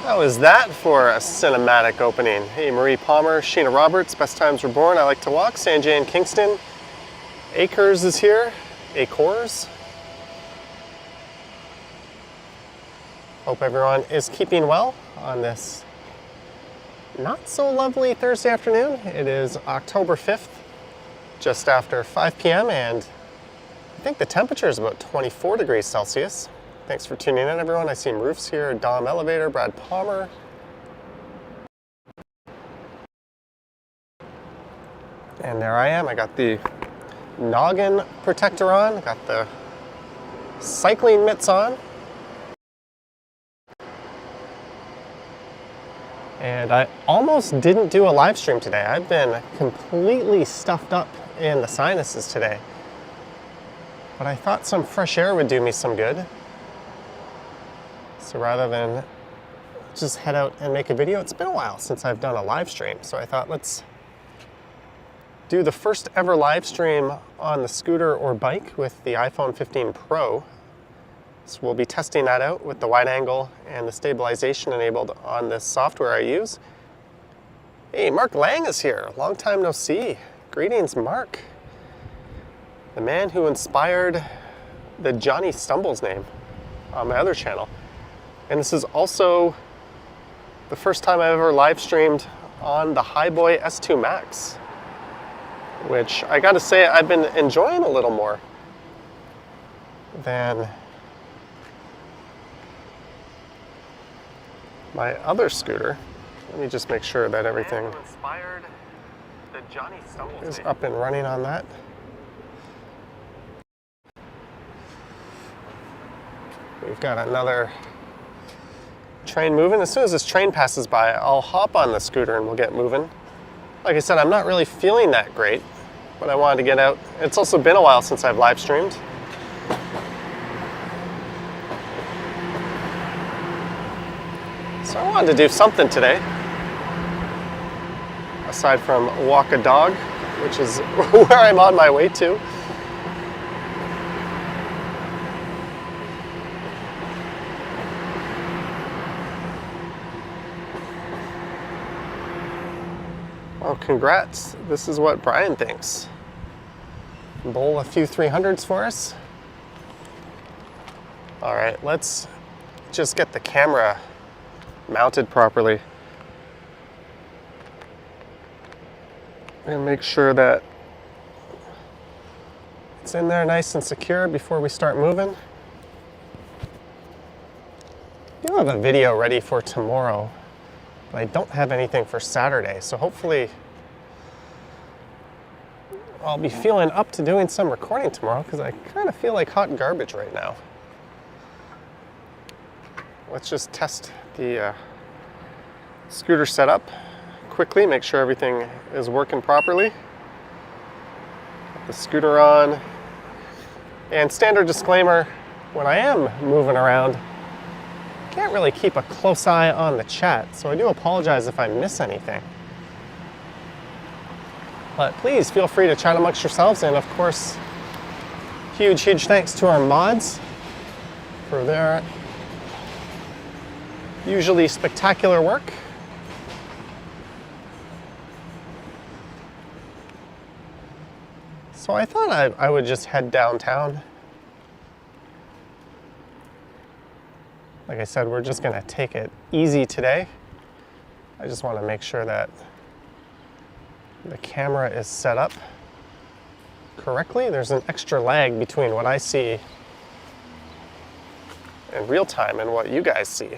How is that for a cinematic opening? Hey, Marie Palmer, Sheena Roberts, Best Times Were Born, I Like to Walk, Sanjay in Kingston. Acres is here, Acres. Hope everyone is keeping well on this not so lovely Thursday afternoon. It is October 5th, just after 5 p.m. and I think the temperature is about 24 degrees Celsius. Thanks for tuning in, everyone. I see roofs here, Dom Elevator, Brad Palmer. And there I am. I got the noggin protector on, got the cycling mitts on. And I almost didn't do a live stream today. I've been completely stuffed up in the sinuses today. But I thought some fresh air would do me some good. So rather than just head out and make a video, it's been a while since I've done a live stream. So I thought let's do the first ever live stream on the scooter or bike with the iPhone 15 Pro. So we'll be testing that out with the wide angle and the stabilization enabled on this software I use. Hey, Mark Lang is here. Long time no see. Greetings, Mark. The man who inspired the Johnny Stumbles name on my other channel. And this is also the first time I've ever live streamed on the Hiboy S2 Max, which I gotta say I've been enjoying a little more than my other scooter. Let me just make sure that everything is up and running on that. We've got another train moving. As soon as this train passes by, I'll hop on the scooter and we'll get moving. Like I said, I'm not really feeling that great, but I wanted to get out. It's also been a while since I've live streamed. So I wanted to do something today, aside from walk a dog, which is where I'm on my way to. Oh, congrats. This is what Brian thinks. Bowl a few 300s for us. All right, let's just get the camera mounted properly and make sure that it's in there nice and secure before we start moving. I do have a video ready for tomorrow, but I don't have anything for Saturday, so hopefully I'll be feeling up to doing some recording tomorrow because I kind of feel like hot garbage right now. Let's just test the scooter setup quickly, make sure everything is working properly. Got the scooter on. And standard disclaimer, when I am moving around, I can't really keep a close eye on the chat, so I do apologize if I miss anything. But please feel free to chat amongst yourselves, and of course, huge thanks to our mods for their usually spectacular work. So I thought I would just head downtown. Like I said, we're just gonna take it easy today. I just want to make sure that the camera is set up correctly. There's an extra lag between what I see in real time and what you guys see.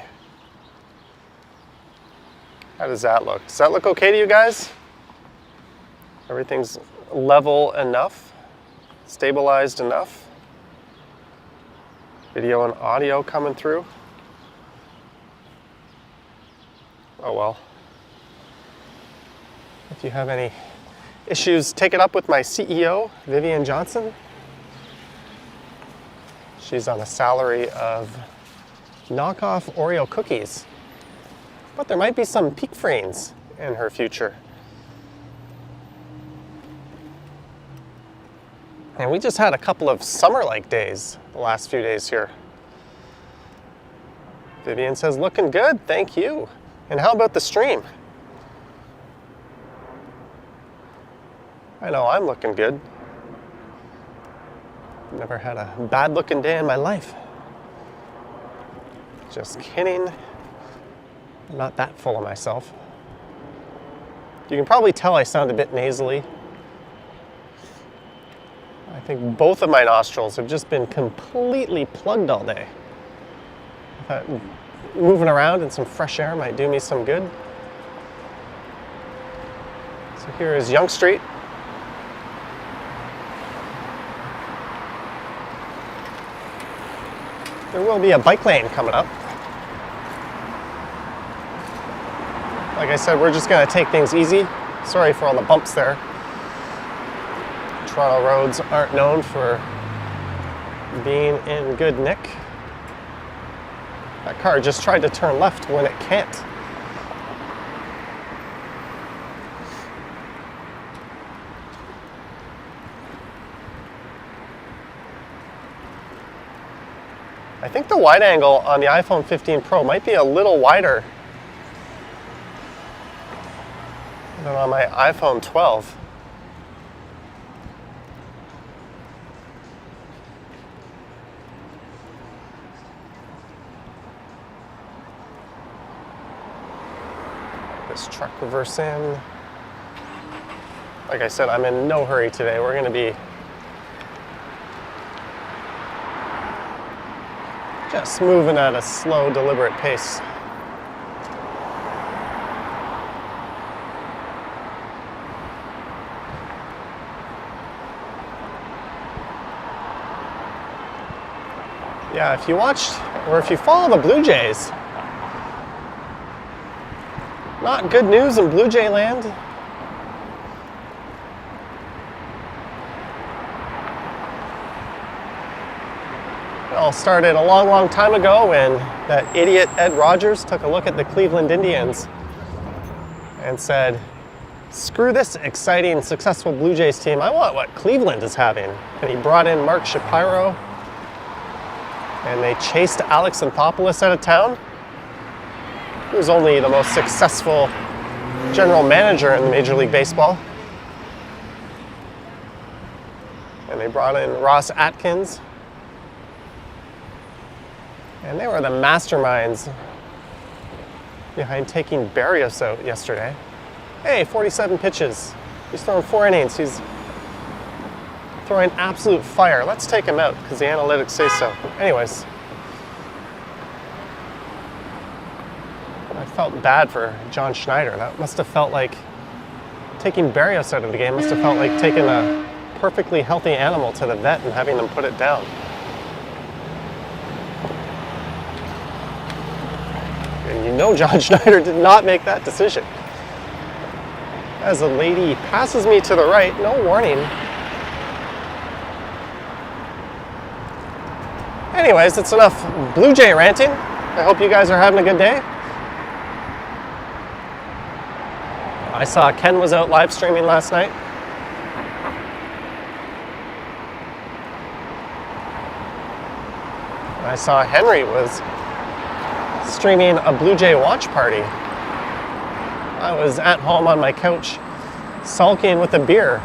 How does that look? Does that look okay to you guys? Everything's level enough, stabilized enough. Video and audio coming through. Oh well. If you have any issues, take it up with my CEO, Vivian Johnson. She's on a salary of knockoff Oreo cookies. But there might be some peak frames in her future. And we just had a couple of summer-like days the last few days here. Vivian says, looking good, thank you. And how about the stream? I know I'm looking good. Never had a bad looking day in my life. Just kidding. I'm not that full of myself. You can probably tell I sound a bit nasally. I think both of my nostrils have just been completely plugged all day. I thought moving around in some fresh air might do me some good. So here is Yonge Street. There will be a bike lane coming up. Like I said, we're just going to take things easy. Sorry for all the bumps there. Toronto roads aren't known for being in good nick. That car just tried to turn left when it can't. I think the wide angle on the iPhone 15 Pro might be a little wider than on my iPhone 12. This truck reverse in. Like I said, I'm in no hurry today. We're going to be just moving at a slow, deliberate pace. Yeah, if you watched or if you follow the Blue Jays, not good news in Blue Jay land. It all started a long, long time ago when that idiot Ed Rogers took a look at the Cleveland Indians and said, screw this exciting, successful Blue Jays team. I want what Cleveland is having. And he brought in Mark Shapiro, and they chased Alex Anthopoulos out of town. He was only the most successful general manager in Major League Baseball. And they brought in Ross Atkins. And they were the masterminds behind taking Barrios out yesterday. Hey, 47 pitches. He's thrown 4 innings. He's throwing absolute fire. Let's take him out because the analytics say so. Anyways, I felt bad for John Schneider. That must have felt like taking Barrios out of the game. Must have felt like taking a perfectly healthy animal to the vet and having them put it down. And you know John Schneider did not make that decision. As a lady passes me to the right, no warning. Anyways, it's enough Blue Jay ranting. I hope you guys are having a good day. I saw Ken was out live streaming last night. I saw Henry was streaming a Blue Jay watch party. I was at home on my couch, sulking with a beer,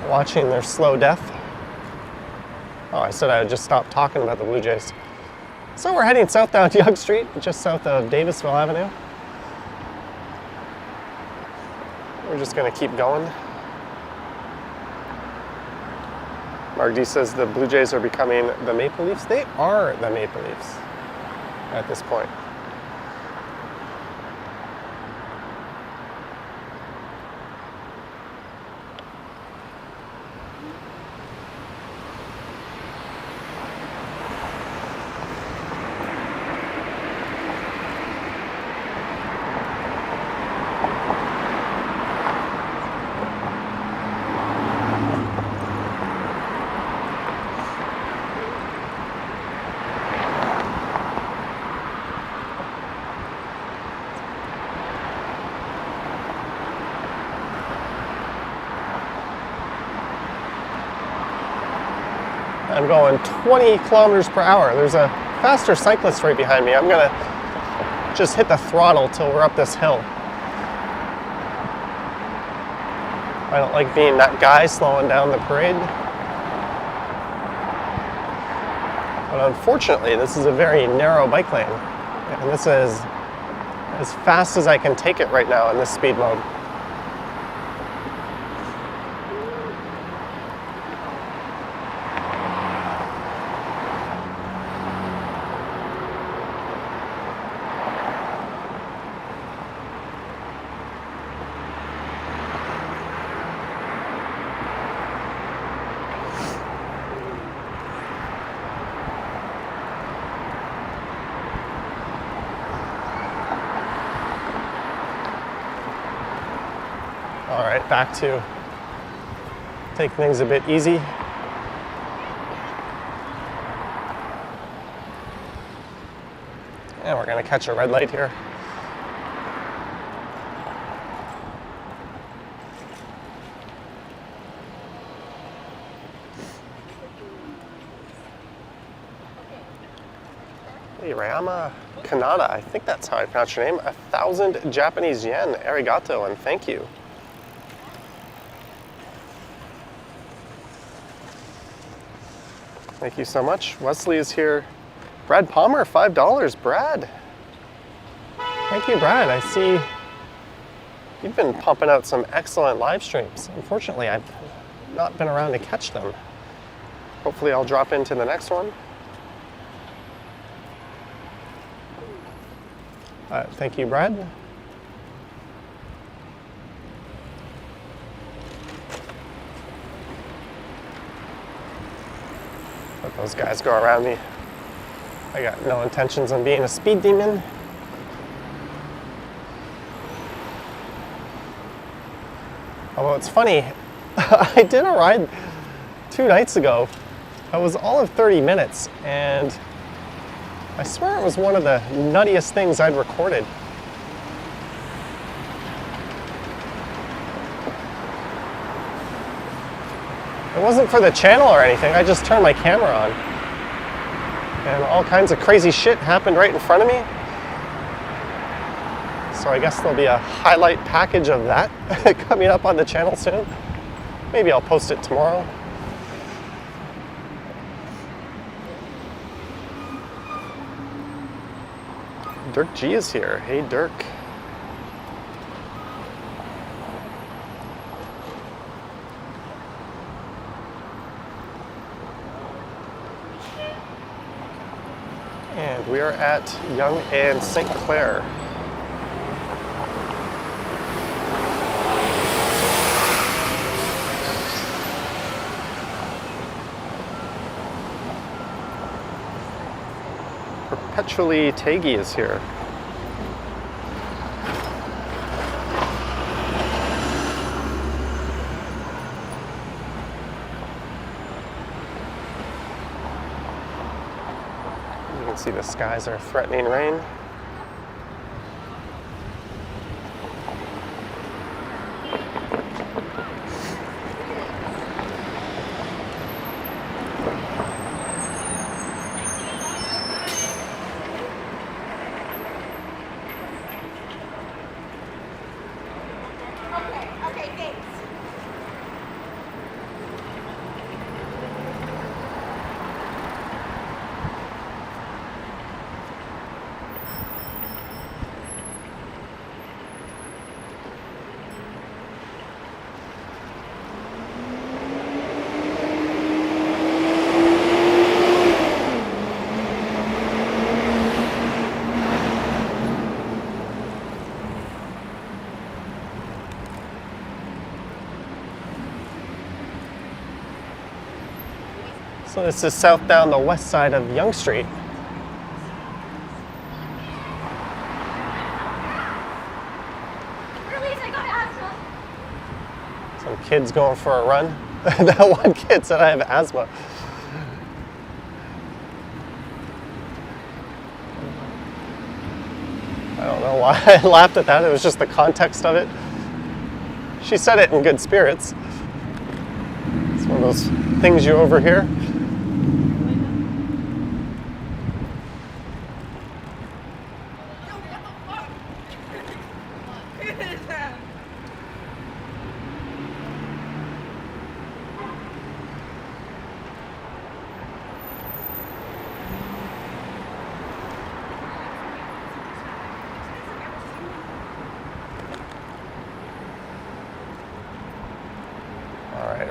watching their slow death. Oh, I said I would just stop talking about the Blue Jays. So we're heading south down Yonge Street, just south of Davisville Avenue. We're just going to keep going. Mark D says the Blue Jays are becoming the Maple Leafs. They are the Maple Leafs at this point. I'm going 20 kilometers per hour. There's a faster cyclist right behind me. I'm gonna just hit the throttle till we're up this hill. I don't like being that guy slowing down the parade. But unfortunately, this is a very narrow bike lane. And this is as fast as I can take it right now in this speed mode. All right, back to take things a bit easy. And we're gonna catch a red light here. Irayama Kanada, I think that's how I pronounce your name. 1,000 Japanese yen, arigato, and thank you. Thank you so much. Wesley is here. Brad Palmer, $5. Brad. Thank you, Brad. I see you've been pumping out some excellent live streams. Unfortunately, I've not been around to catch them. Hopefully I'll drop into the next one. Thank you, Brad. Let those guys go around me. I got no intentions on being a speed demon. Although it's funny, I did a ride 2 nights ago. I was all of 30 minutes, and I swear it was one of the nuttiest things I'd recorded. It wasn't for the channel or anything, I just turned my camera on. And all kinds of crazy shit happened right in front of me. So I guess there'll be a highlight package of that coming up on the channel soon. Maybe I'll post it tomorrow. Dirk G is here. Hey, Dirk. And we are at Yonge and St. Clair. Perpetually Taggy is here. You can see the skies are threatening rain. So this is south down the west side of Yonge Street. Some kids going for a run. That one kid said I have asthma. I don't know why I laughed at that. It was just the context of it. She said it in good spirits. It's one of those things you overhear.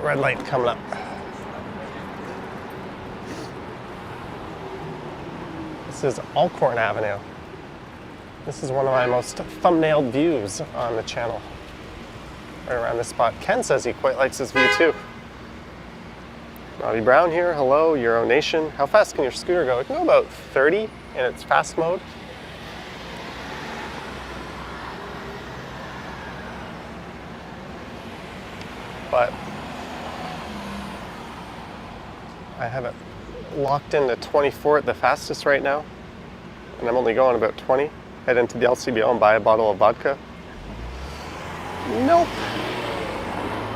red light coming up. This is Alcorn Avenue. This is one of my most thumbnailed views on the channel. Right around this spot. Ken says he quite likes this view too. Bobby Brown here, hello, Euro Nation. How fast can your scooter go? It can go about 30 in its fast mode. But I have it locked into 24 at the fastest right now. And I'm only going about 20. Head into the LCBO and buy a bottle of vodka. Nope.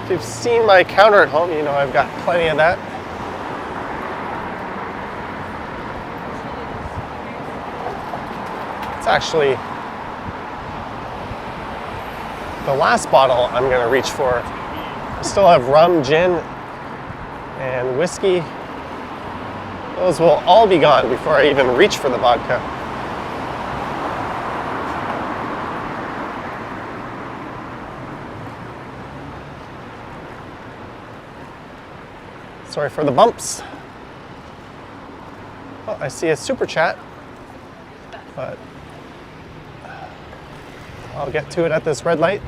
If you've seen my counter at home, you know I've got plenty of that. It's actually the last bottle I'm going to reach for. I still have rum, gin, and whiskey. Those will all be gone before I even reach for the vodka. Sorry for the bumps. Oh, I see a super chat, but I'll get to it at this red light.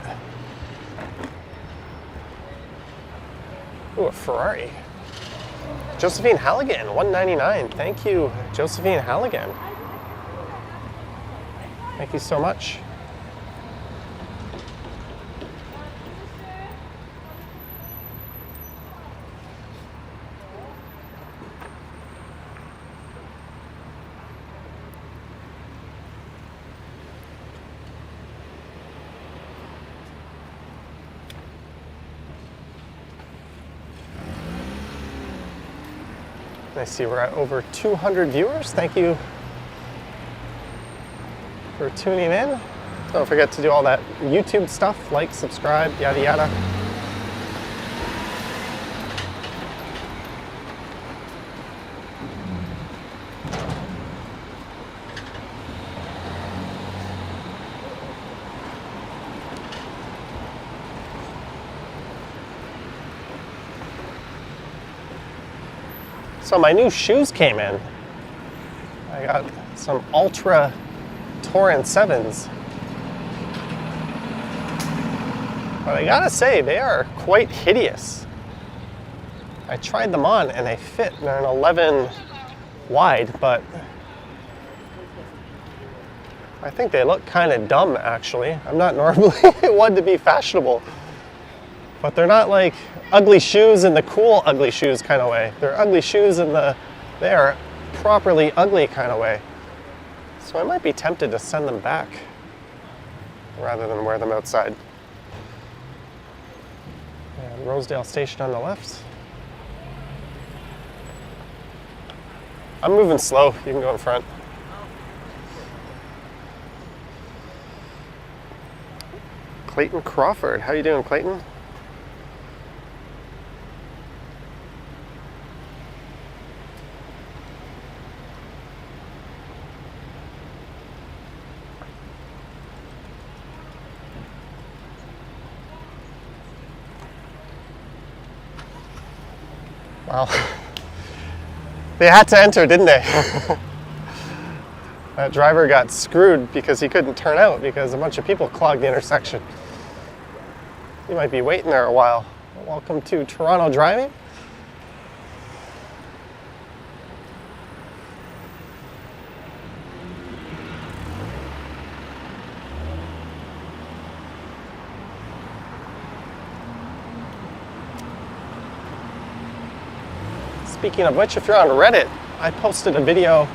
Ooh, a Ferrari. Josephine Halligan, $1.99. Thank you, Josephine Halligan. Thank you so much. I see we're at over 200 viewers. Thank you for tuning in. Don't forget to do all that YouTube stuff, like, subscribe, yada yada. So my new shoes came in. I got some Ultra Torin 7s. But I gotta say, they are quite hideous. I tried them on and they fit. They're an 11 wide, but I think they look kind of dumb actually. I'm not normally one to be fashionable, but they're not like ugly shoes in the cool ugly shoes kind of way. They're ugly shoes in the, they're properly ugly kind of way. So I might be tempted to send them back rather than wear them outside. And Rosedale Station on the left. I'm moving slow, you can go in front. Clayton Crawford, how you doing, Clayton? Well, they had to enter, didn't they? That driver got screwed because he couldn't turn out because a bunch of people clogged the intersection. You might be waiting there a while. Welcome to Toronto Driving. Speaking of which, if you're on Reddit, I posted a video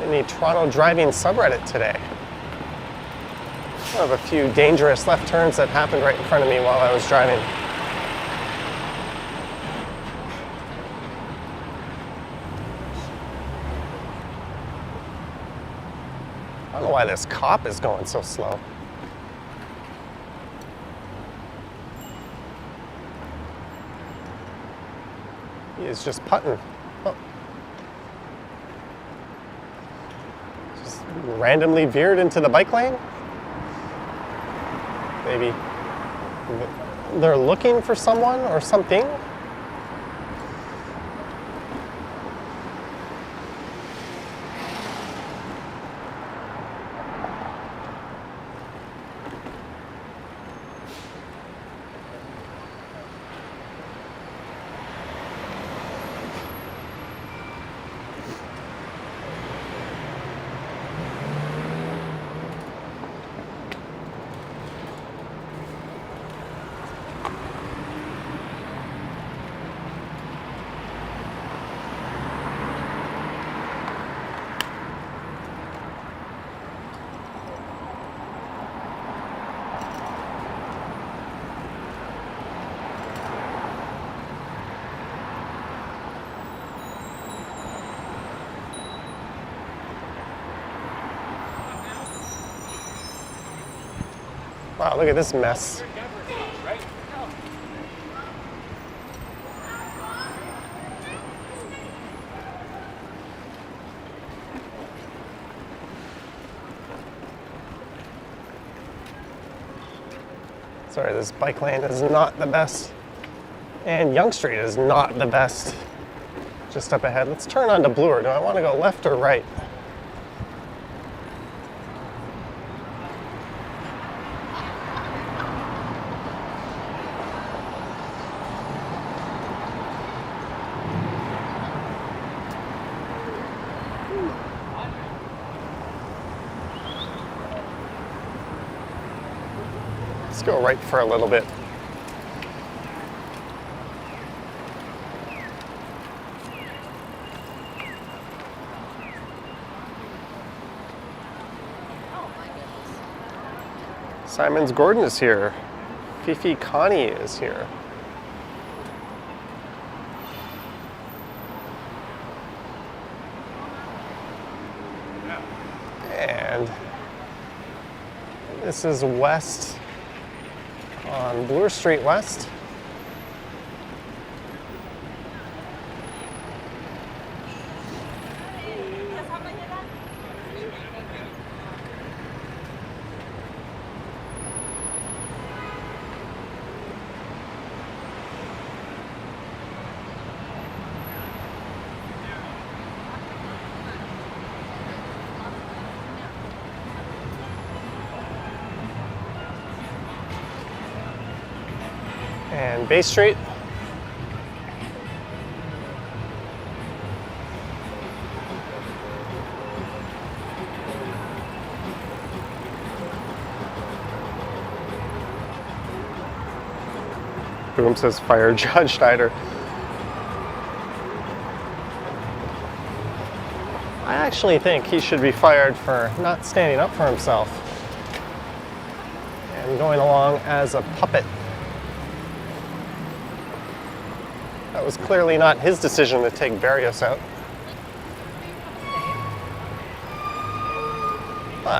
in the Toronto Driving subreddit today. I have a few dangerous left turns that happened right in front of me while I was driving. I don't know why this cop is going so slow. He is just putting. Oh. Just randomly veered into the bike lane. Maybe they're looking for someone or something. Wow, look at this mess. Sorry, this bike lane is not the best. And Young Street is not the best. Just up ahead. Let's turn onto Bloor. Do I want to go left or right? Let's go right for a little bit. Simon's Gordon is here. Fifi Connie is here. And this is west on Bloor Street West. And Bay Street. Boom says fire Judge Schneider. I actually think he should be fired for not standing up for himself and going along as a puppet. That was clearly not his decision to take Barrios out.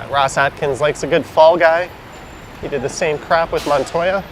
Ross Atkins likes a good fall guy. He did the same crap with Montoya.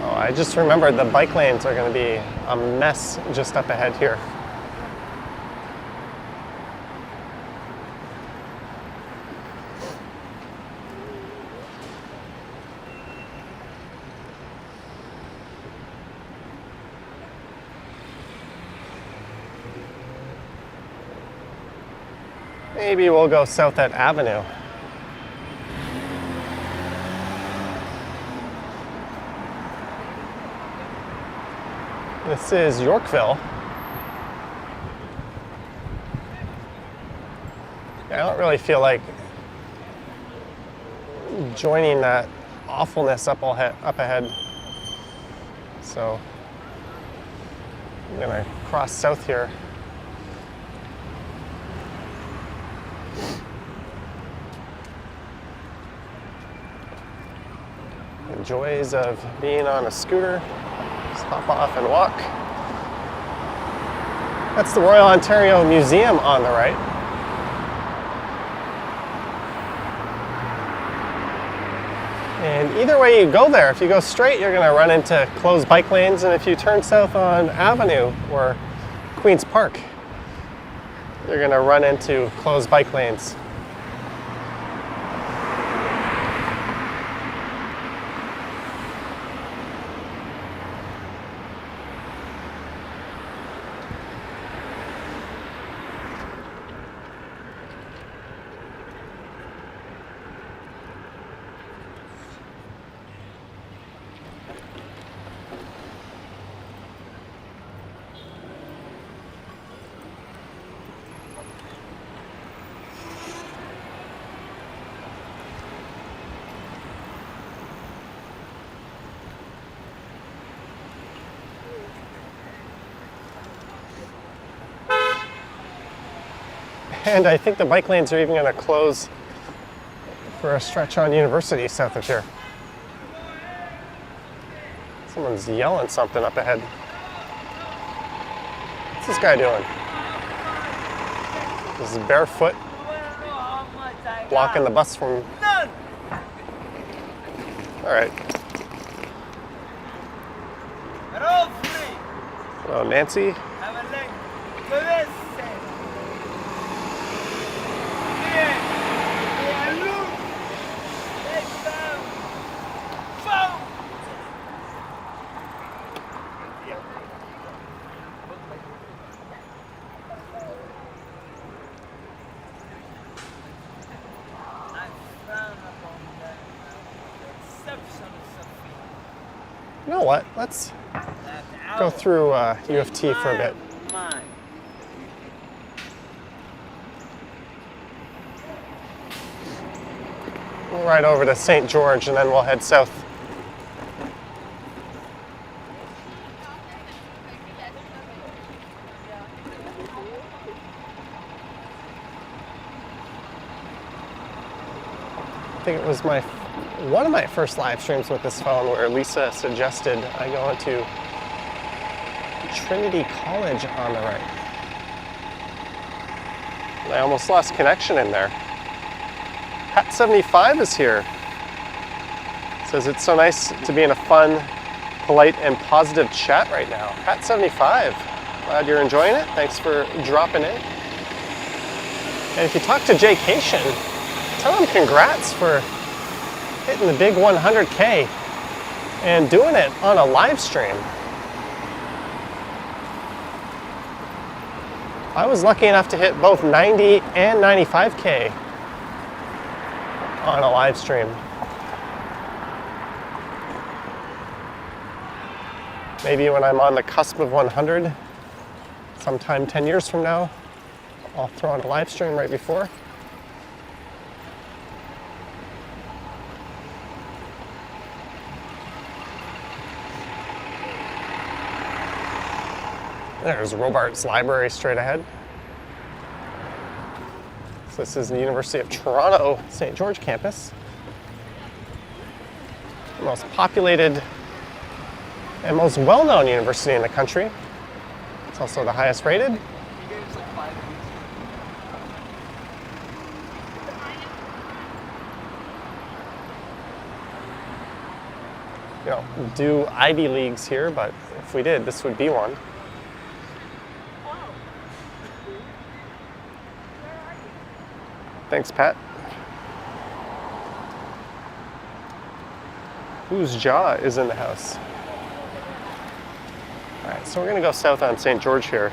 I just remembered the bike lanes are going to be a mess just up ahead here. Maybe we'll go south at Avenue. This is Yorkville. I don't really feel like joining that awfulness up ahead. So I'm gonna cross south here. The joys of being on a scooter. Just hop off and walk. That's the Royal Ontario Museum on the right. And either way you go there, if you go straight, you're going to run into closed bike lanes, and if you turn south on Avenue or Queen's Park, you're going to run into closed bike lanes. And I think the bike lanes are even going to close for a stretch on University south of here. Someone's yelling something up ahead. What's this guy doing? This is barefoot, blocking the bus from... All right. Hello, Nancy. You know what? Let's go through U of T for a bit. We'll ride over to St. George and then we'll head south. I think it was one of my first live streams with this phone where Lisa suggested I go into Trinity College on the right. I almost lost connection in there. Hat 75 is here. Says it's so nice to be in a fun, polite, and positive chat right now. Hat 75, glad you're enjoying it. Thanks for dropping in. And if you talk to Jaycation, tell him congrats for hitting the big 100K and doing it on a live stream. I was lucky enough to hit both 90 and 95K on a live stream. Maybe when I'm on the cusp of 100, sometime 10 years from now, I'll throw on a live stream right before. There's Robarts Library straight ahead. So this is the University of Toronto, St. George campus. The most populated and most well-known university in the country. It's also the highest rated. You don't do Ivy Leagues here, but if we did, this would be one. Thanks, Pat. Whose jaw is in the house? All right, so we're gonna go south on St. George here.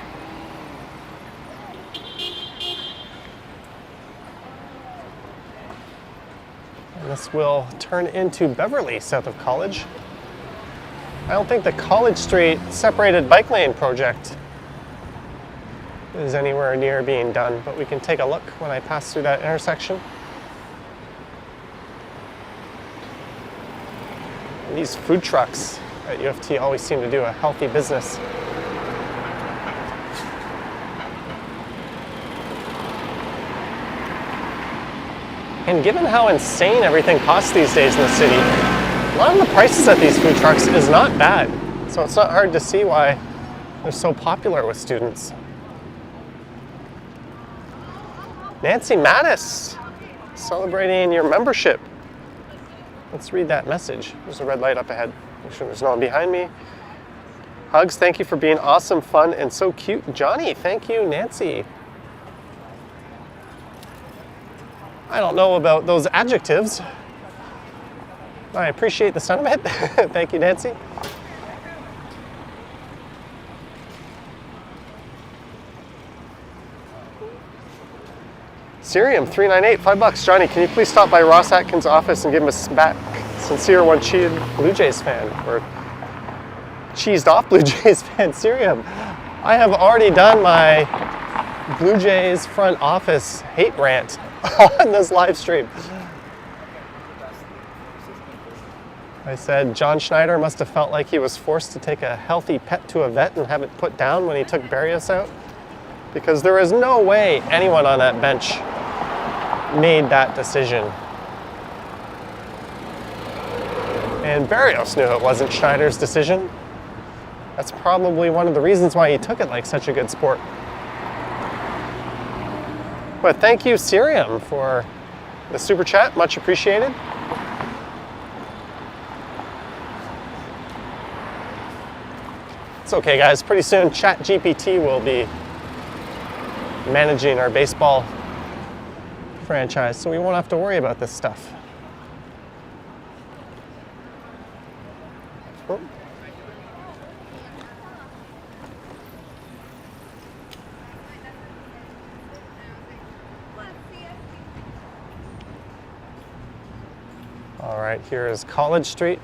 And this will turn into Beverly, south of College. I don't think the College Street separated bike lane project is anywhere near being done, but we can take a look when I pass through that intersection. And these food trucks at U of T always seem to do a healthy business. And given how insane everything costs these days in the city, a lot of the prices at these food trucks is not bad. So it's not hard to see why they're so popular with students. Nancy Mattis, celebrating your membership. Let's read that message. There's a red light up ahead. Make sure there's no one behind me. Hugs, thank you for being awesome, fun, and so cute. Johnny, thank you, Nancy. I don't know about those adjectives. I appreciate the sentiment. Thank you, Nancy. Cerium 398, $5. Johnny, can you please stop by Ross Atkins' office and give him a back sincere one cheated Blue Jays fan or cheesed off Blue Jays fan? Cerium, I have already done my Blue Jays front office hate rant on this live stream. I said John Schneider must have felt like he was forced to take a healthy pet to a vet and have it put down when he took Barrios out, because there is no way anyone on that bench made that decision. And Barrios knew it wasn't Schneider's decision. That's probably one of the reasons why he took it like such a good sport. But thank you, Sirium, for the super chat. Much appreciated. It's okay, guys. Pretty soon, ChatGPT will be managing our baseball franchise, so we won't have to worry about this stuff. Oh. All right, here is College Street.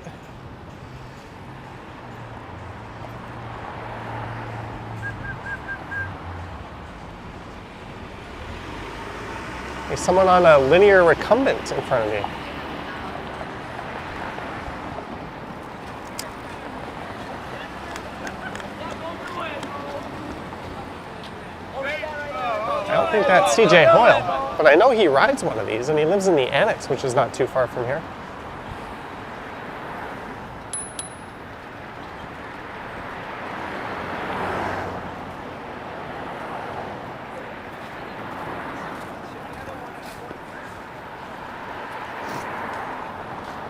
There's someone on a linear recumbent in front of me. I don't think that's CJ Hoyle, but I know he rides one of these, and he lives in the Annex, which is not too far from here.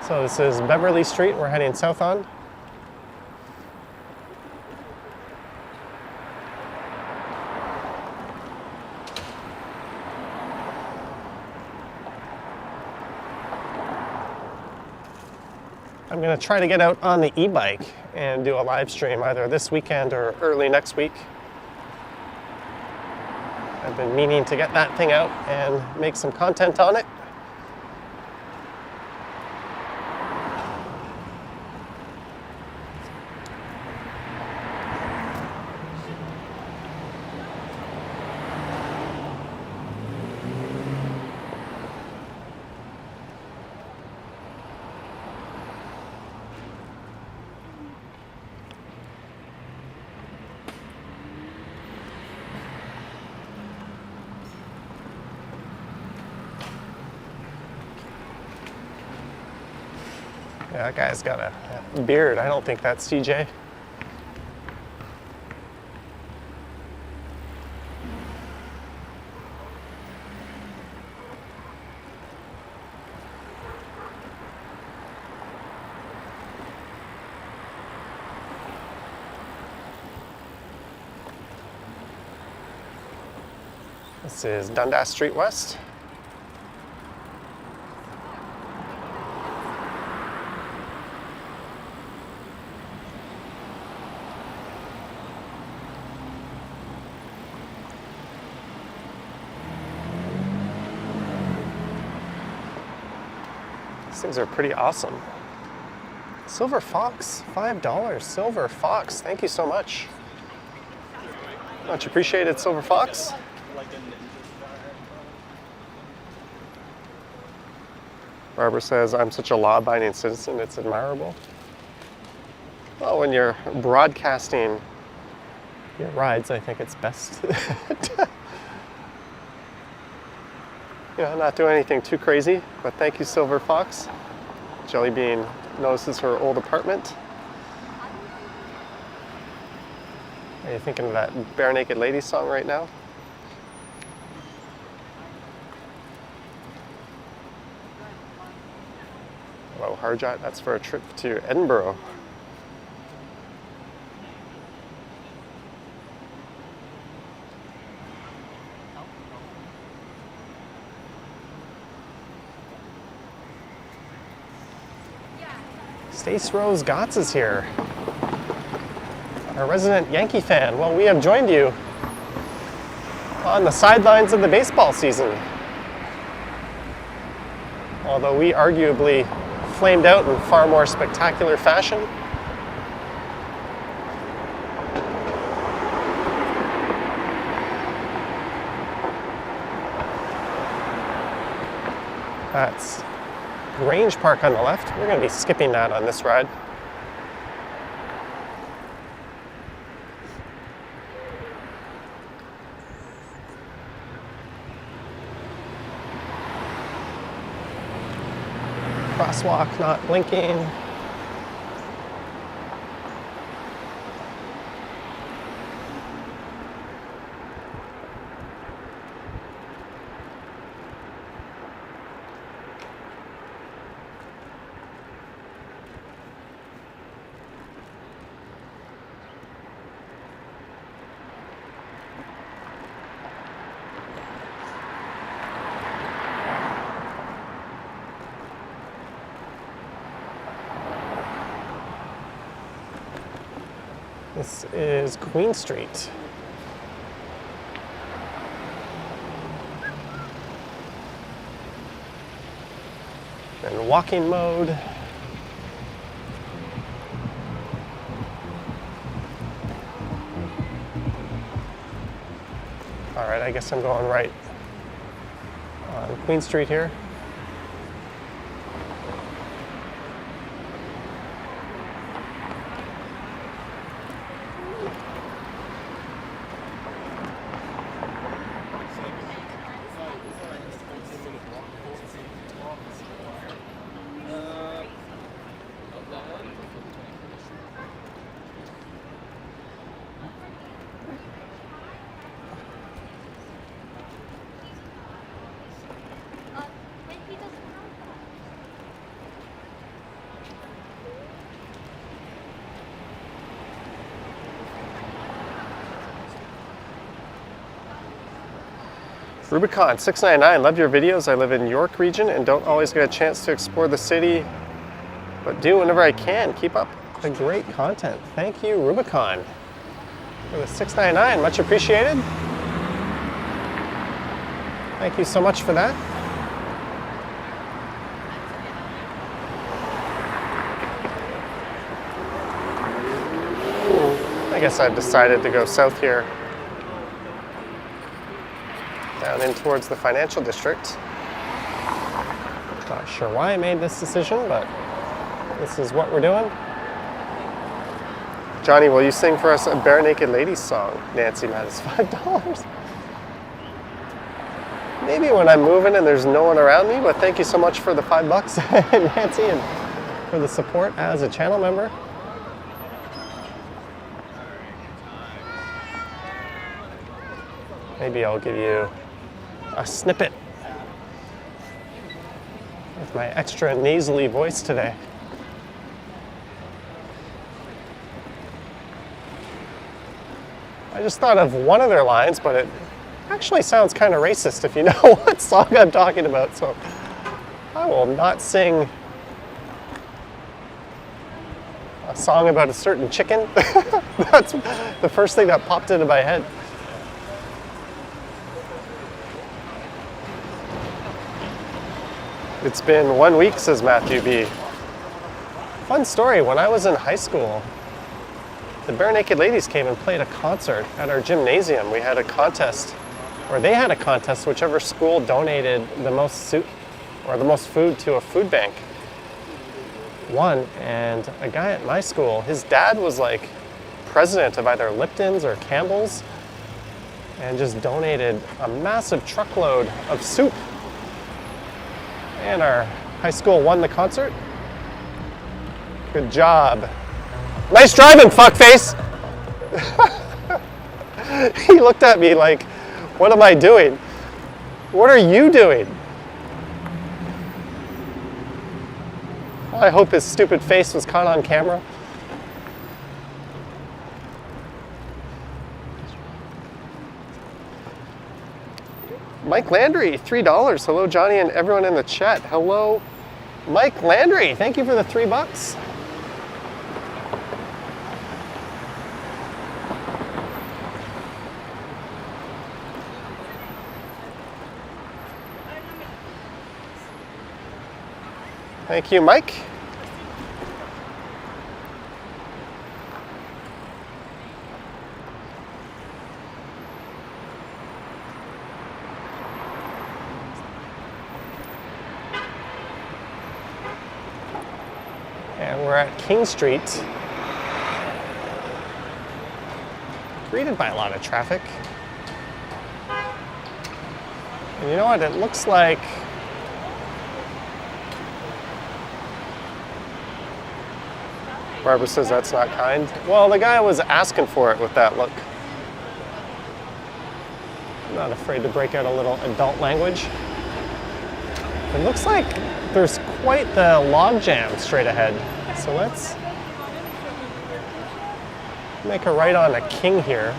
So this is Beverly Street, we're heading south on. I'm going to try to get out on the e-bike and do a live stream either this weekend or early next week. I've been meaning to get that thing out and make some content on it. Yeah, that guy's got a beard. I don't think that's CJ. This is Dundas Street West. These things are pretty awesome. Silver Fox, $5. Silver Fox, thank you so much. Much appreciated, Silver Fox. Barbara says, I'm such a law-abiding citizen, it's admirable. Well, when you're broadcasting your rides, I think it's best not do anything too crazy, but thank you, Silver Fox. Jellybean notices her old apartment. Are you thinking of that Bare Naked Lady song right now? Hello, Harjot. That's for a trip to Edinburgh. Stace Rose Gotts is here. Our resident Yankee fan. Well, we have joined you on the sidelines of the baseball season. Although we arguably flamed out in far more spectacular fashion. That's Grange Park on the left. We're going to be skipping that on this ride. Crosswalk not blinking. This is Queen Street. In walking mode. All right, I guess I'm going right on Queen Street here. Rubicon 699, love your videos. I live in York region and don't always get a chance to explore the city, but do whenever I can. Keep up the great content. Thank you, Rubicon, for the 699. Much appreciated. Thank you so much for that. I guess I've decided to go south here, down in towards the financial district. Not sure why I made this decision, but this is what we're doing. Johnny, will you sing for us a Bare Naked Ladies song? Nancy, that is $5. Maybe when I'm moving and there's no one around me, but thank you so much for the $5, Nancy, and for the support as a channel member. Maybe I'll give you a snippet with my extra nasally voice today. I just thought of one of their lines, but it actually sounds kind of racist if you know what song I'm talking about, so I will not sing a song about a certain chicken. That's the first thing that popped into my head. It's been 1 week, says Matthew B. Fun story, when I was in high school, the Bare Naked Ladies came and played a concert at our gymnasium. We had a contest, or they had a contest, whichever school donated the most food to a food bank won. And a guy at my school, his dad was like president of either Lipton's or Campbell's, and just donated a massive truckload of soup. And our high school won the concert. Good job. Nice driving, fuckface! He looked at me like, what am I doing? What are you doing? I hope his stupid face was caught on camera. Mike Landry, $3. Hello, Johnny, and everyone in the chat. Hello, Mike Landry. Thank you for the $3. Thank you, Mike. And we're at King Street, greeted by a lot of traffic. And you know what? It looks like Barbara says that's not kind. Well, the guy was asking for it with that look. I'm not afraid to break out a little adult language. It looks like there's quite the log jam straight ahead. So let's make a right on the King here.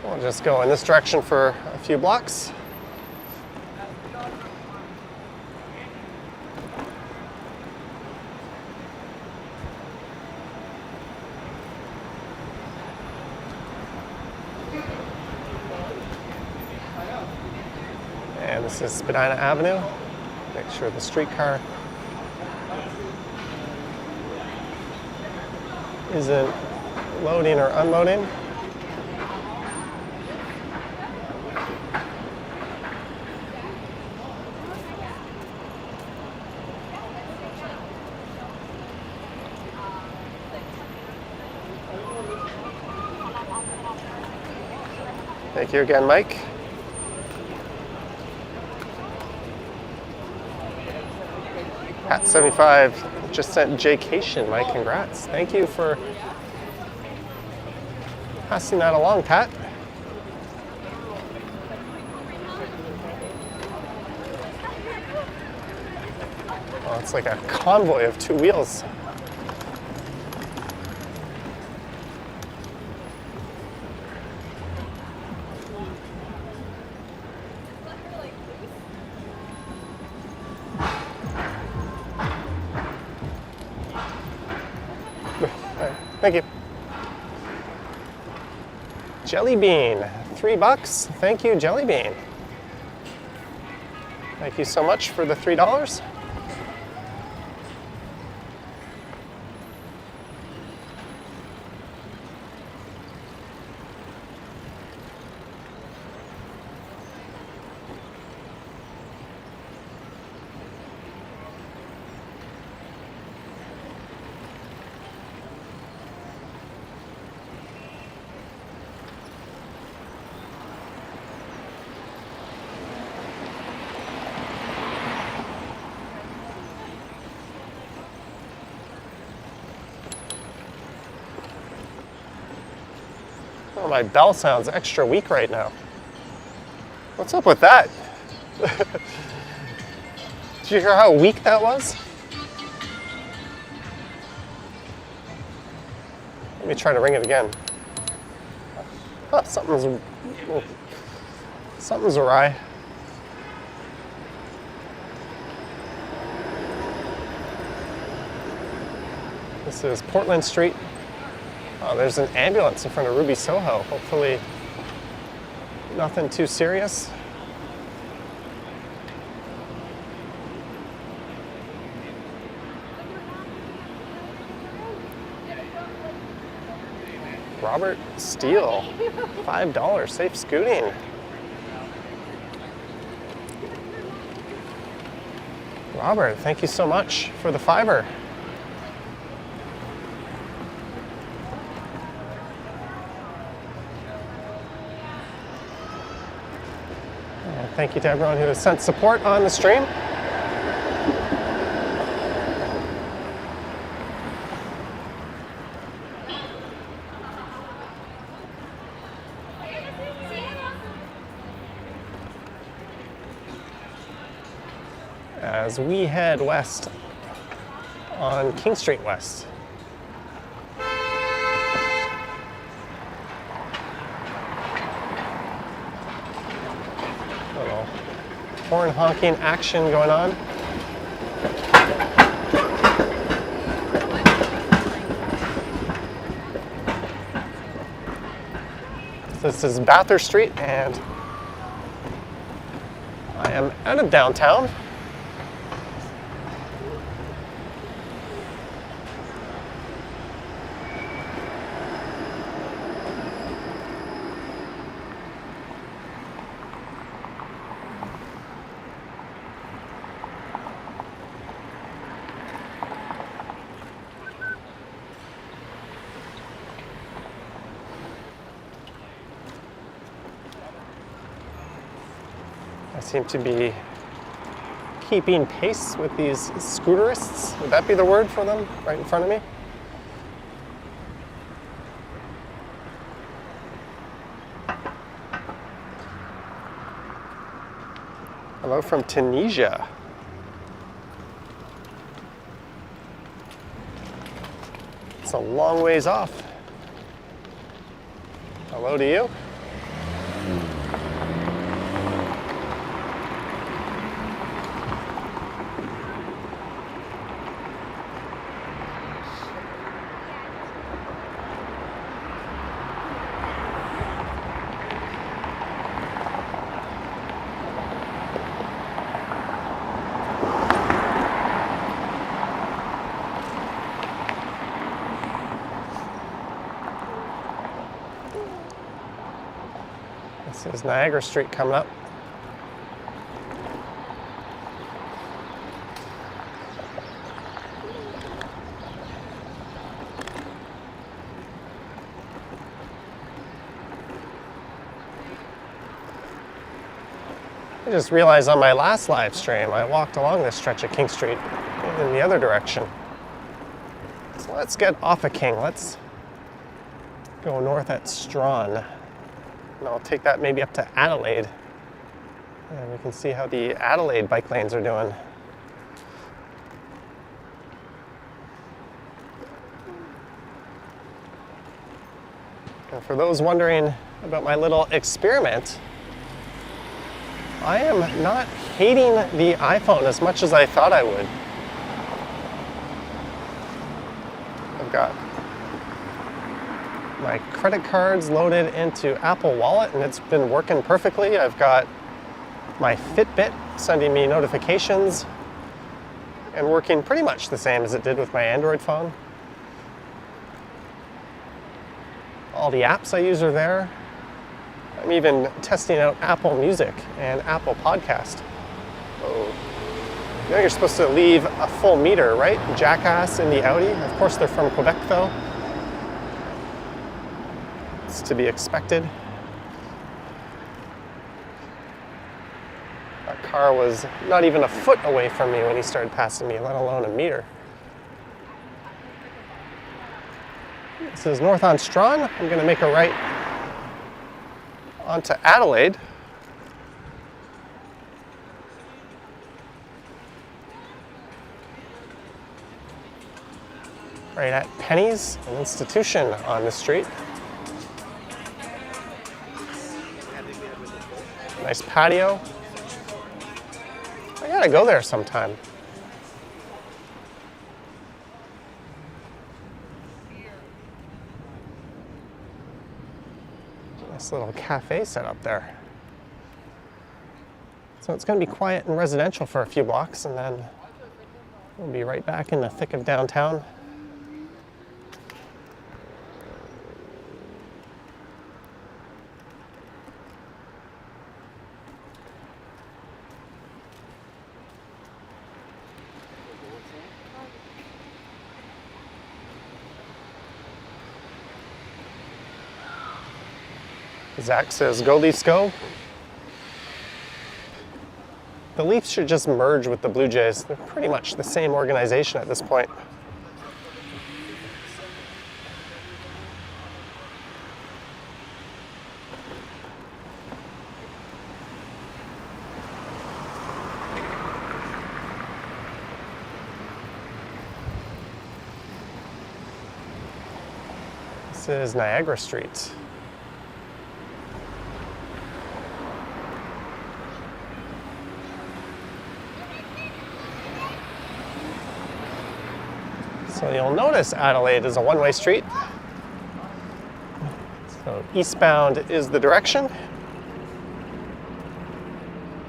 We'll just go in this direction for a few blocks. And this is Spadina Avenue. Make sure the streetcar isn't loading or unloading. Thank you again, Mike. Pat 75 just sent Jaycation. Mike, congrats. Thank you for passing that along, Pat. Oh, it's like a convoy of two wheels. Thank you. Jelly Bean, $3. Thank you, Jelly Bean. Thank you so much for the $3. Oh, my bell sounds extra weak right now. What's up with that? Did you hear how weak that was? Let me try to ring it again. Oh, something's awry. This is Portland Street. Oh, there's an ambulance in front of Ruby Soho. Hopefully nothing too serious. Robert Steele, $5, safe scooting. Robert, thank you so much for the $5. Thank you to everyone who has sent support on the stream. As we head west on King Street West. Horn honking action going on. This is Bathurst Street, and I am out of downtown. seem to be keeping pace with these scooterists. Would that be the word for them right in front of me? Hello from Tunisia. It's a long ways off. Hello to you. This is Niagara Street coming up. I just realized on my last live stream, I walked along this stretch of King Street in the other direction. So let's get off of King. Let's go north at Strawn. And I'll take that maybe up to Adelaide. And we can see how the Adelaide bike lanes are doing. And for those wondering about my little experiment, I am not hating the iPhone as much as I thought I would. I've got my credit cards loaded into Apple Wallet and it's been working perfectly. I've got my Fitbit sending me notifications and working pretty much the same as it did with my Android phone. All the apps I use are there. I'm even testing out Apple Music and Apple Podcast. Oh, you know you're supposed to leave a full meter, right? Jackass in the Audi. Of course they're from Quebec though. It's to be expected. That car was not even a foot away from me when he started passing me, let alone a meter. This is north on Strawn. I'm going to make a right onto Adelaide. Right at Penny's, an institution on the street. Nice patio. I gotta go there sometime. Nice little cafe set up there. So it's gonna be quiet and residential for a few blocks and then we'll be right back in the thick of downtown. Zach says, go Leafs go. The Leafs should just merge with the Blue Jays. They're pretty much the same organization at this point. This is Niagara Street. So you'll notice Adelaide is a one-way street. So eastbound is the direction.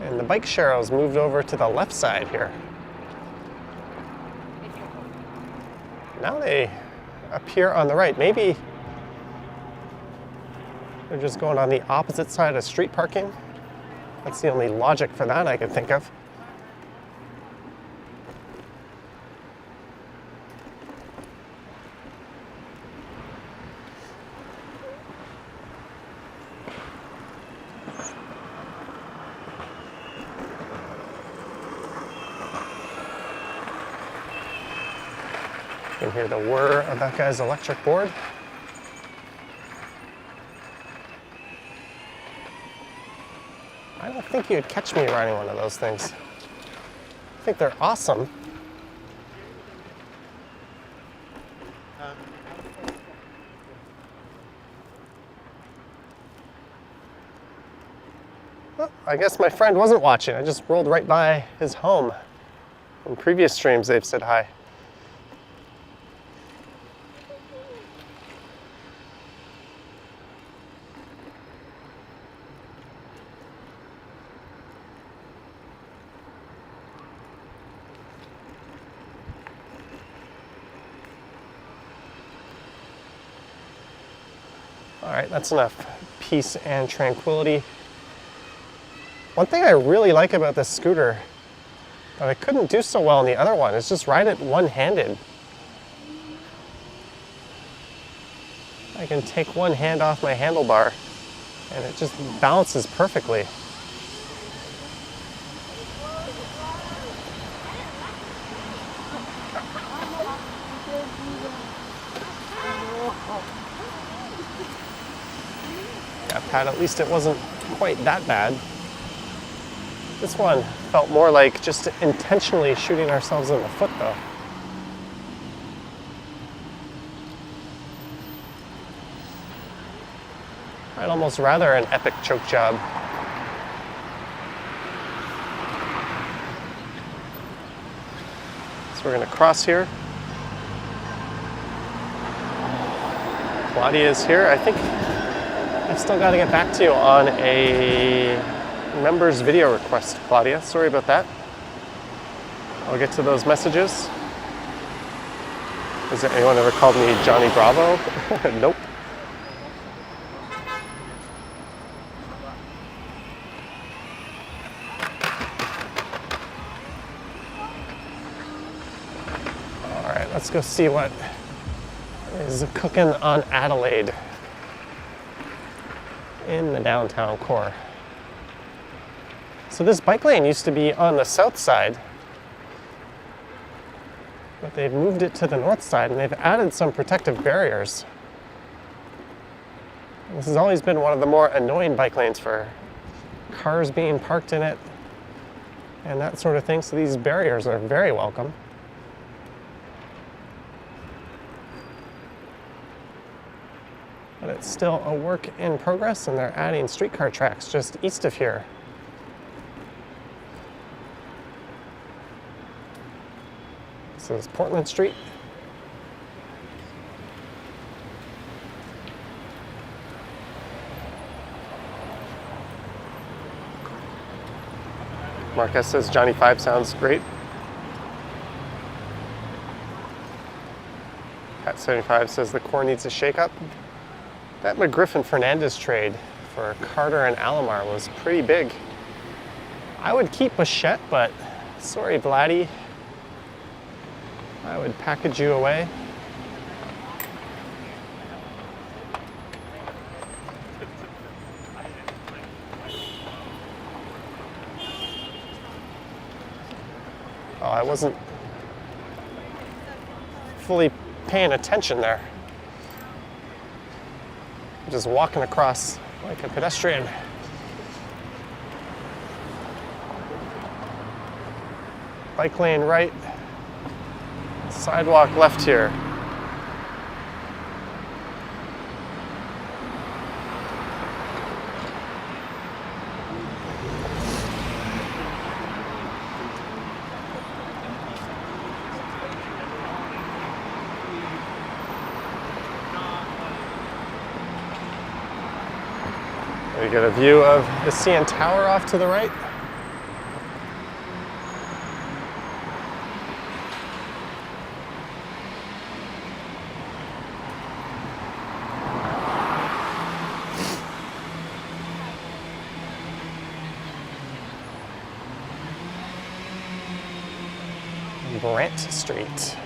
And the bike sharrows moved over to the left side here. Now they appear on the right. Maybe they're just going on the opposite side of street parking. That's the only logic for that I could think of. You can hear the whir of that guy's electric board. I don't think you'd catch me riding one of those things. I think they're awesome. Well, I guess my friend wasn't watching. I just rolled right by his home. In previous streams, they've said hi. All right, that's enough peace and tranquility. One thing I really like about this scooter that I couldn't do so well in the other one is just ride it one-handed. I can take one hand off my handlebar and it just balances perfectly. At least it wasn't quite that bad. This one felt more like just intentionally shooting ourselves in the foot though. I'd almost rather an epic choke job. So we're gonna cross here. Claudia is here. I think I've still got to get back to you on a member's video request, Claudia. Sorry about that. I'll get to those messages. Has anyone ever called me Johnny Bravo? Nope. All right, let's go see what is cooking on Adelaide in the downtown core. So this bike lane used to be on the south side, but they've moved it to the north side and they've added some protective barriers. This has always been one of the more annoying bike lanes for cars being parked in it and that sort of thing, so these barriers are very welcome. But it's still a work in progress and they're adding streetcar tracks just east of here. This is Portland Street. Marquez says Johnny 5 sounds great. Cat 75 says the core needs a shake-up. That McGriffin-Fernandez trade for Carter and Alomar was pretty big. I would keep Bichette, but sorry, Vladdy. I would package you away. Oh, I wasn't fully paying attention there. Just walking across like a pedestrian. Bike lane right, sidewalk left here. We get a view of the CN Tower off to the right. Brent Street.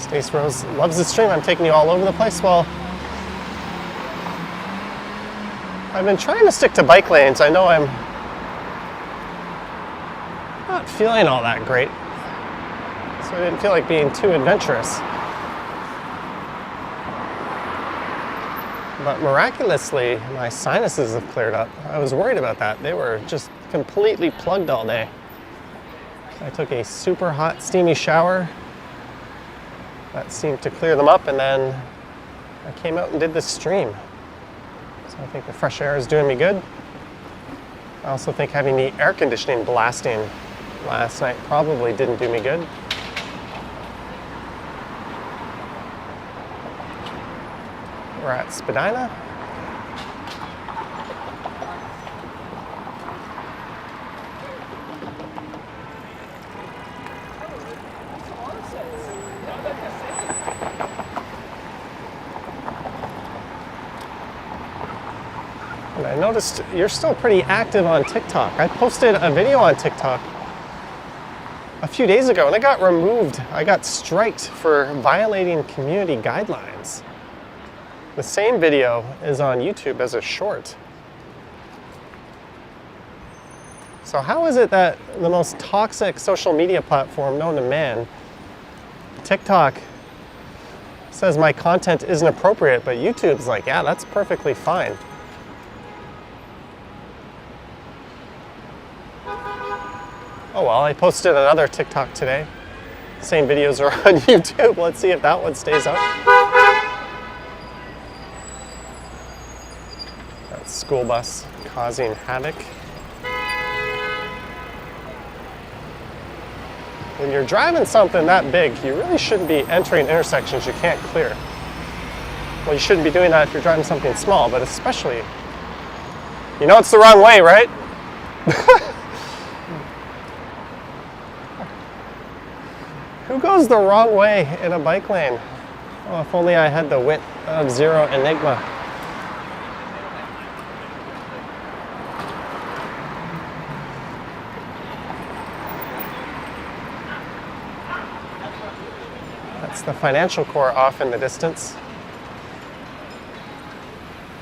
Stace Rose loves the stream. I'm taking you all over the place. Well, I've been trying to stick to bike lanes. I know I'm not feeling all that great, so I didn't feel like being too adventurous. But miraculously, my sinuses have cleared up. I was worried about that. They were just completely plugged all day. I took a super hot, steamy shower. That seemed to clear them up, and then I came out and did this stream. So I think the fresh air is doing me good. I also think having the air conditioning blasting last night probably didn't do me good. We're at Spadina. And I noticed you're still pretty active on TikTok. I posted a video on TikTok a few days ago and it got removed. I got striked for violating community guidelines. The same video is on YouTube as a short. So how is it that the most toxic social media platform known to man, TikTok, says my content isn't appropriate, but YouTube's like, yeah, that's perfectly fine. Oh well, I posted another TikTok today. Same videos are on YouTube. Let's see if that one stays up. That school bus causing havoc. When you're driving something that big, you really shouldn't be entering intersections you can't clear. Well, you shouldn't be doing that if you're driving something small, but especially, you know it's the wrong way, right? Who goes the wrong way in a bike lane? Oh, if only I had the wit of Zero Enigma. That's the financial core off in the distance.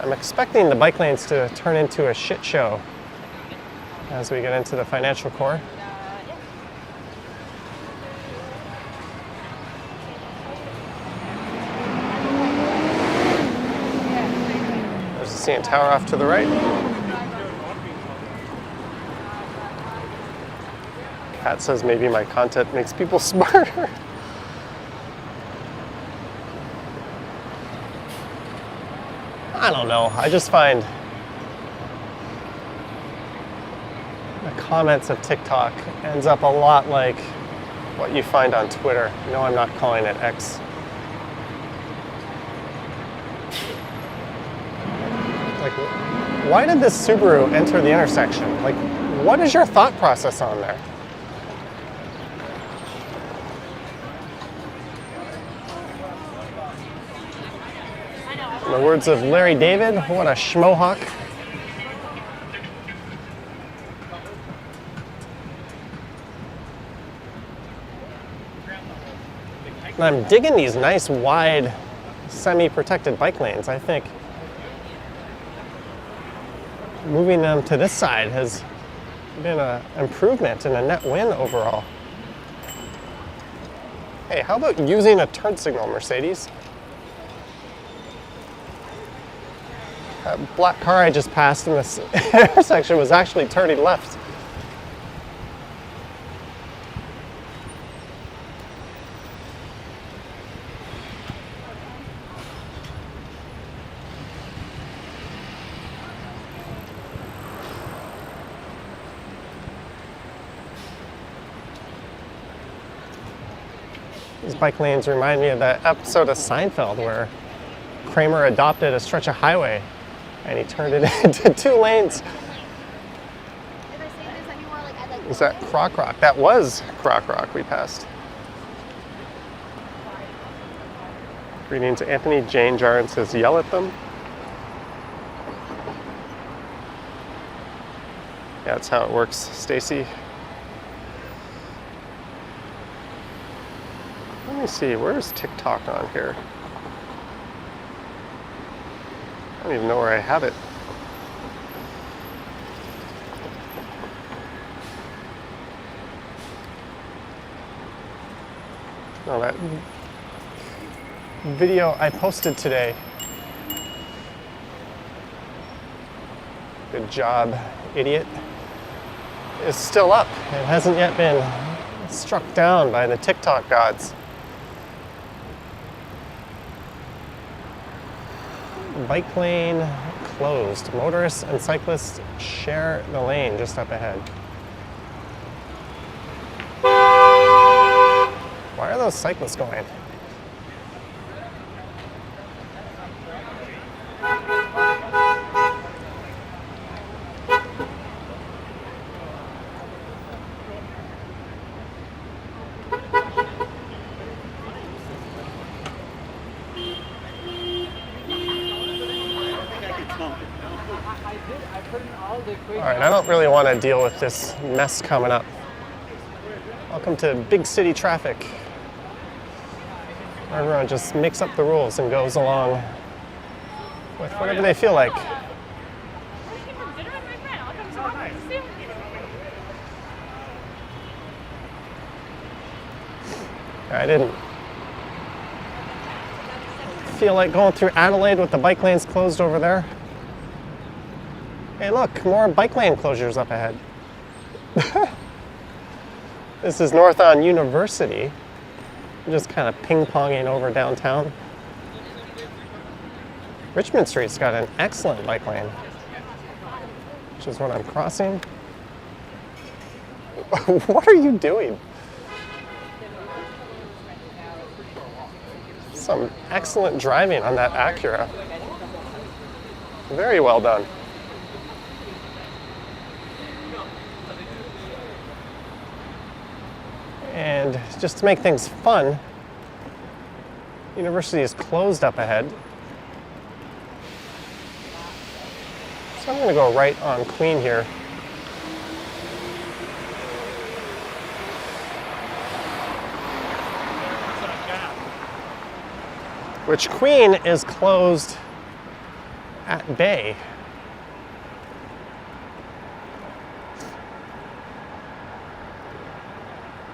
I'm expecting the bike lanes to turn into a shit show as we get into the financial core. CN Tower off to the right. Kat says maybe my content makes people smarter. I don't know. I just find the comments of TikTok ends up a lot like what you find on Twitter. No, I'm not calling it X. Like, why did this Subaru enter the intersection? Like, what is your thought process on there? In the words of Larry David, what a schmohawk. And I'm digging these nice, wide, semi-protected bike lanes. I think moving them to this side has been an improvement and a net win overall. Hey, how about using a turn signal, Mercedes? That black car I just passed in this intersection was actually turning left. These bike lanes remind me of that episode of Seinfeld where Kramer adopted a stretch of highway and he turned it into 2 lanes. Is that Croc Rock? That was Croc Rock we passed. Greetings, Anthony. Jane Jarin says, yell at them. Yeah, that's how it works, Stacy. Let me see, where's TikTok on here? I don't even know where I have it. No, that video I posted today. Good job, idiot. Is still up. It hasn't yet been struck down by the TikTok gods. Bike lane closed. Motorists and cyclists share the lane just up ahead. Why are those cyclists going? All right, I don't really want to deal with this mess coming up. Welcome to big city traffic. Everyone just makes up the rules and goes along with whatever they feel like. I didn't feel like going through Adelaide with the bike lanes closed over there. Hey look, more bike lane closures up ahead. This is north on University. I'm just kind of ping-ponging over downtown. Richmond Street's got an excellent bike lane, which is what I'm crossing. What are you doing? Some excellent driving on that Acura. Very well done. And just to make things fun, University is closed up ahead. So I'm going to go right on Queen here. Which Queen is closed at Bay.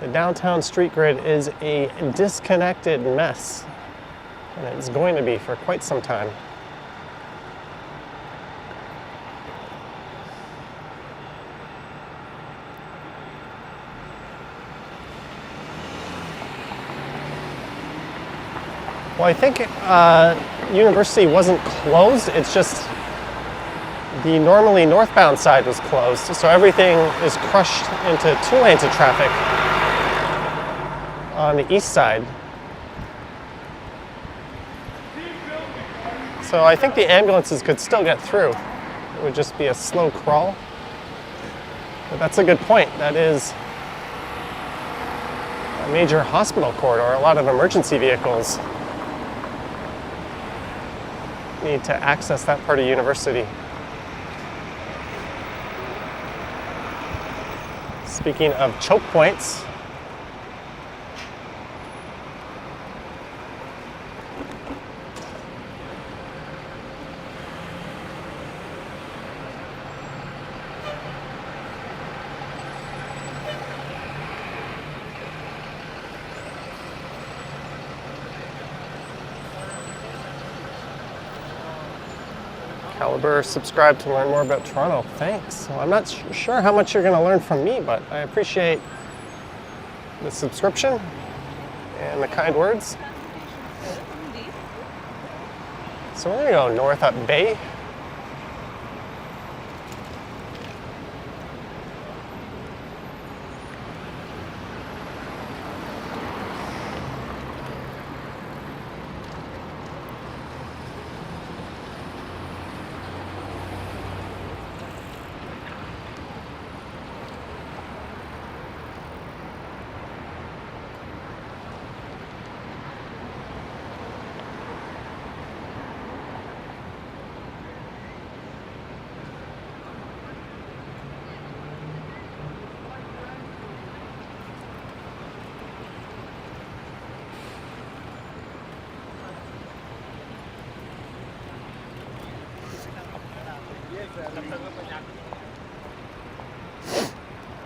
The downtown street grid is a disconnected mess, and it's going to be for quite some time. Well, I think University wasn't closed, it's just the normally northbound side was closed, so everything is crushed into 2 lanes of traffic on the east side. So I think the ambulances could still get through. It would just be a slow crawl. But that's a good point. That is a major hospital corridor. A lot of emergency vehicles need to access that part of University. Speaking of choke points, Caliber, subscribe to learn more about Toronto. Thanks. Well, I'm not sure how much you're going to learn from me, but I appreciate the subscription and the kind words. So we're going to go north up Bay.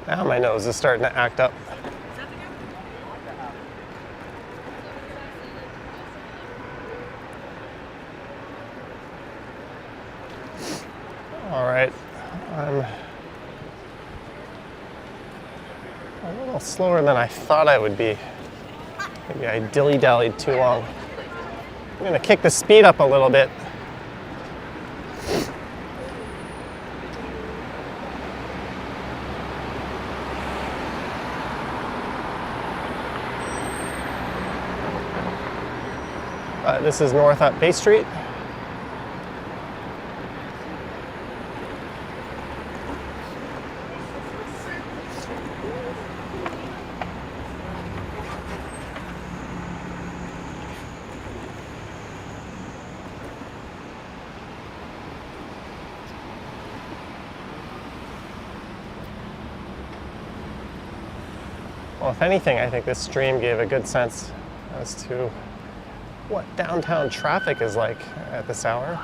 Now my nose is starting to act up. All right, I'm a little slower than I thought I would be. Maybe I dilly-dallied too long. I'm gonna kick the speed up a little bit. This is north up Bay Street. Well, if anything, I think this stream gave a good sense as to what downtown traffic is like at this hour.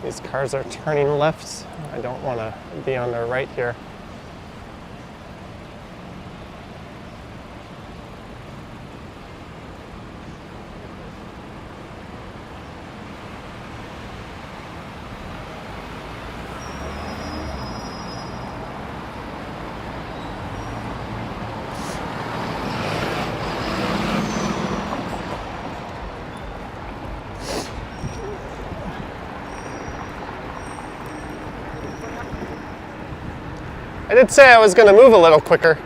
These cars are turning left. I don't want to be on their right here. I did say I was going to move a little quicker.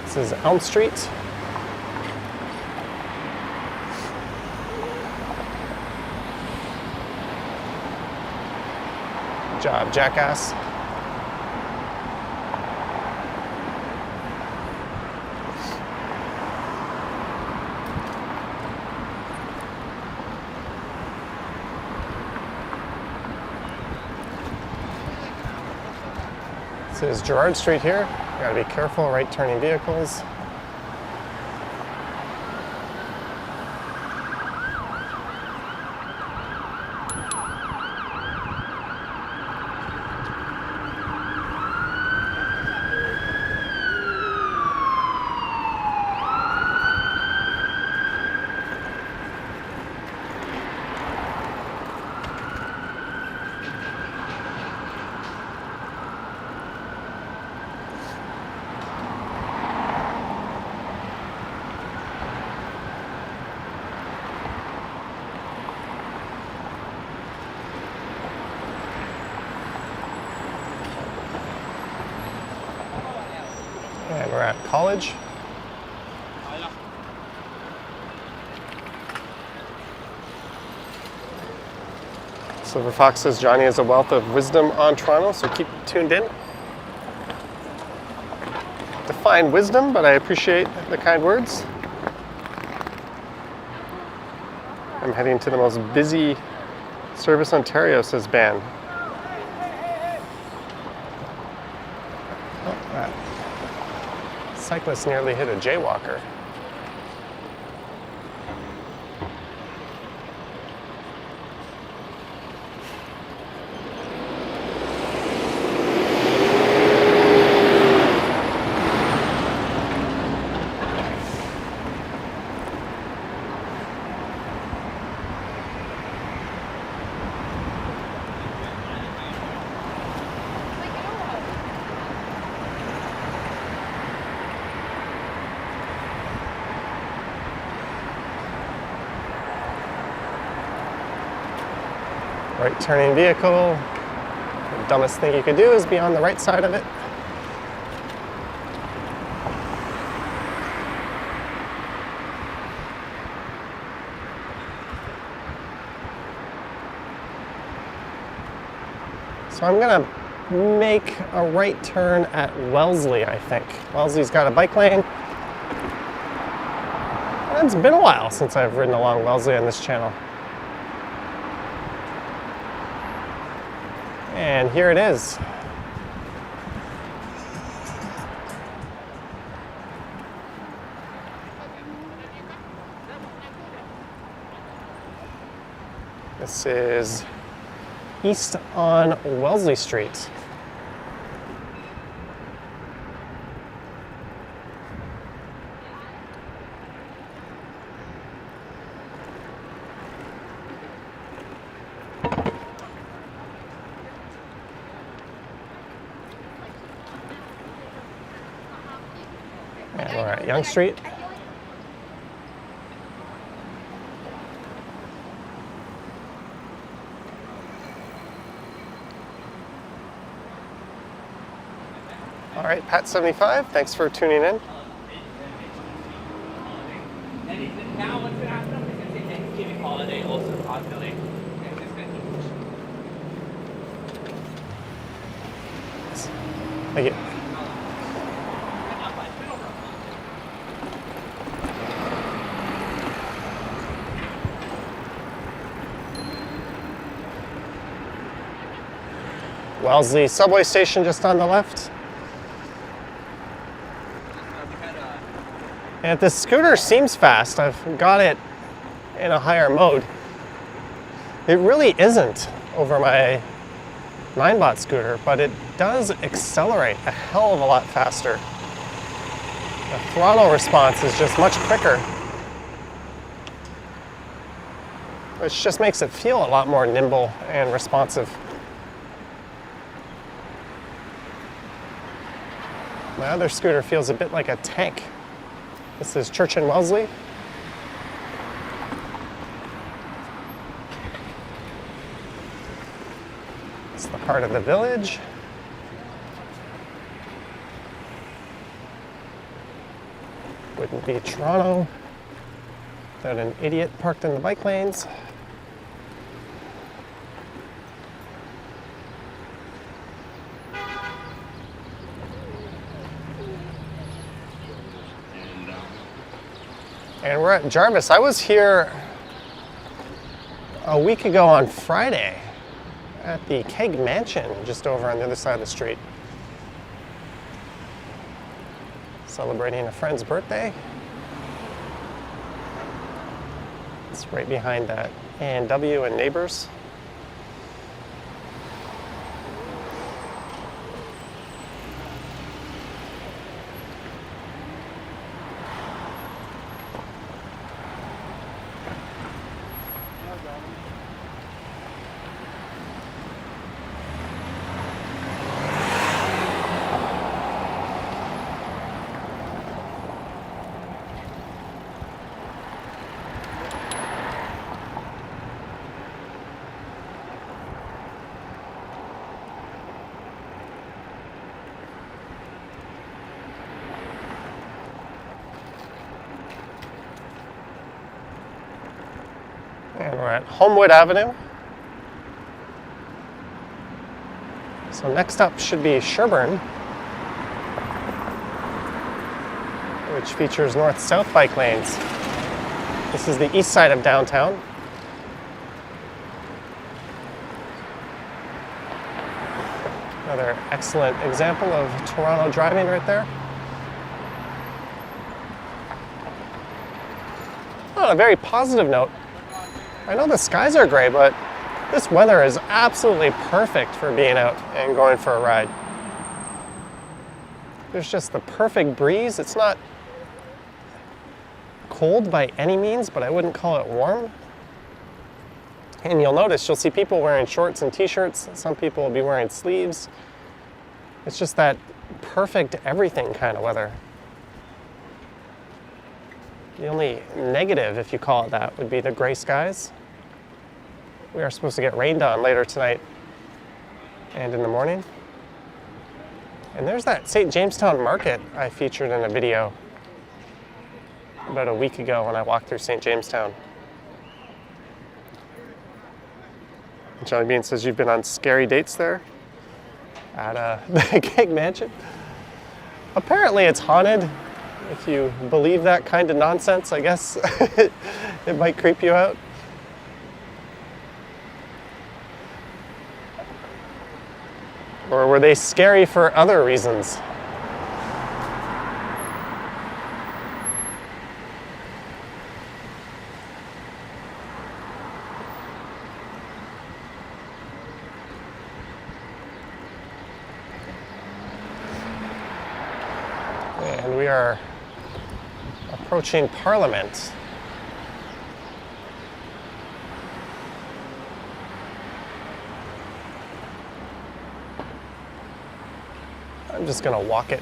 This is Elm Street. Good job, jackass. This is Gerrard Street here. Gotta be careful, right turning vehicles. And we're at College. Silver Fox says Johnny has a wealth of wisdom on Toronto, so keep tuned in. Define wisdom, but I appreciate the kind words. I'm heading to the most busy Service Ontario, says Ben. Oh, that cyclist nearly hit a jaywalker. Right turning vehicle. The dumbest thing you could do is be on the right side of it. So I'm gonna make a right turn at Wellesley, I think. Wellesley's got a bike lane. It's been a while since I've ridden along Wellesley on this channel. And here it is. This is east on Wellesley Street. And we're at Young Street. All right, Pat75, thanks for tuning in. Now what's going to happen is going to say Thanksgiving holiday, also possibly. Thank you. Wellesley subway station just on the left. And this scooter seems fast. I've got it in a higher mode. It really isn't over my 9-bot scooter, but it does accelerate a hell of a lot faster. The throttle response is just much quicker, which just makes it feel a lot more nimble and responsive. My other scooter feels a bit like a tank. This is Church and Wellesley. It's the heart of the village. Wouldn't be Toronto without an idiot parked in the bike lanes. And we're at Jarvis. I was here a week ago on Friday at the Keg Mansion just over on the other side of the street, celebrating a friend's birthday. It's right behind that A&W and Neighbors. And we're at Homewood Avenue. So next up should be Sherbourne, which features north-south bike lanes. This is the east side of downtown. Another excellent example of Toronto driving right there. On a very positive note, I know the skies are gray, but this weather is absolutely perfect for being out and going for a ride. There's just the perfect breeze. It's not cold by any means, but I wouldn't call it warm. And you'll notice, you'll see people wearing shorts and t-shirts. Some people will be wearing sleeves. It's just that perfect everything kind of weather. The only negative, if you call it that, would be the gray skies. We are supposed to get rained on later tonight and in the morning. And there's that St. Jamestown Market I featured in a video about a week ago when I walked through St. Jamestown. Johnny Bean says you've been on scary dates there at the Keg Mansion. Apparently it's haunted. If you believe that kind of nonsense, I guess it might creep you out. Or were they scary for other reasons? And we are approaching Parliament. I'm just going to walk it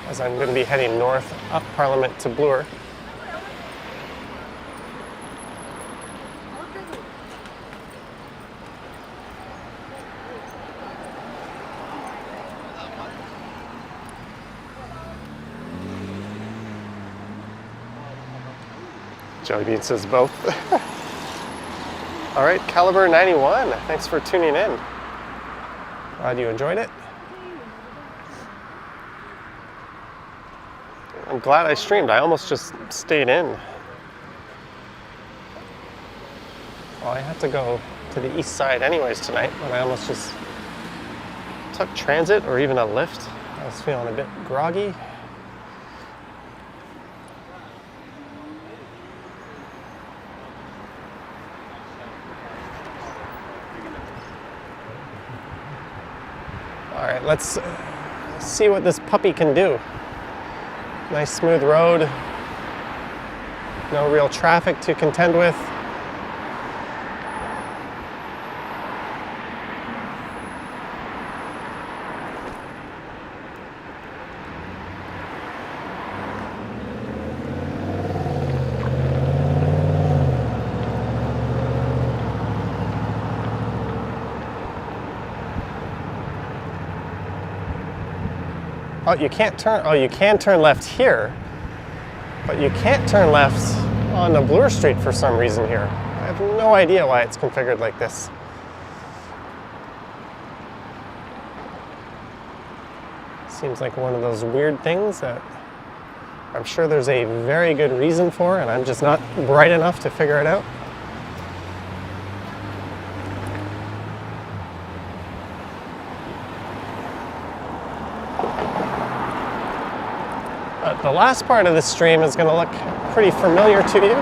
as I'm going to be heading north up Parliament to Bloor. Joey Bean says both. All right, Caliber 91. Thanks for tuning in. Glad you enjoyed it. I'm glad I streamed. I almost just stayed in. Well, I have to go to the east side anyways tonight, but I almost just took transit or even a lift. I was feeling a bit groggy. All right, let's see what this puppy can do. Nice smooth road, no real traffic to contend with. Oh, you can't turn, oh, you can turn left here, but you can't turn left on the Bloor Street for some reason here. I have no idea why it's configured like this. Seems like one of those weird things that I'm sure there's a very good reason for, and I'm just not bright enough to figure it out. The last part of this stream is going to look pretty familiar to you.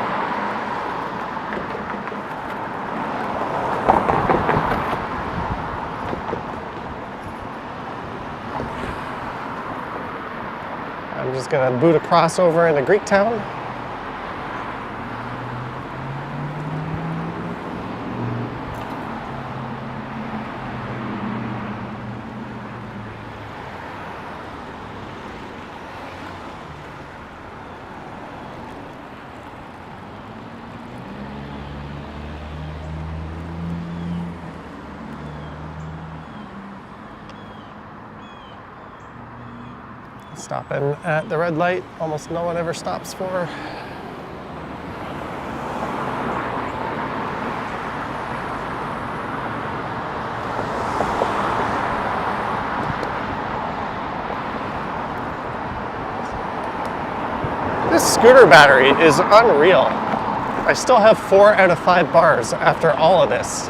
I'm just going to boot across over into Greektown. Stopping at the red light, almost no one ever stops for. This scooter battery is unreal. I still have 4 out of 5 bars after all of this.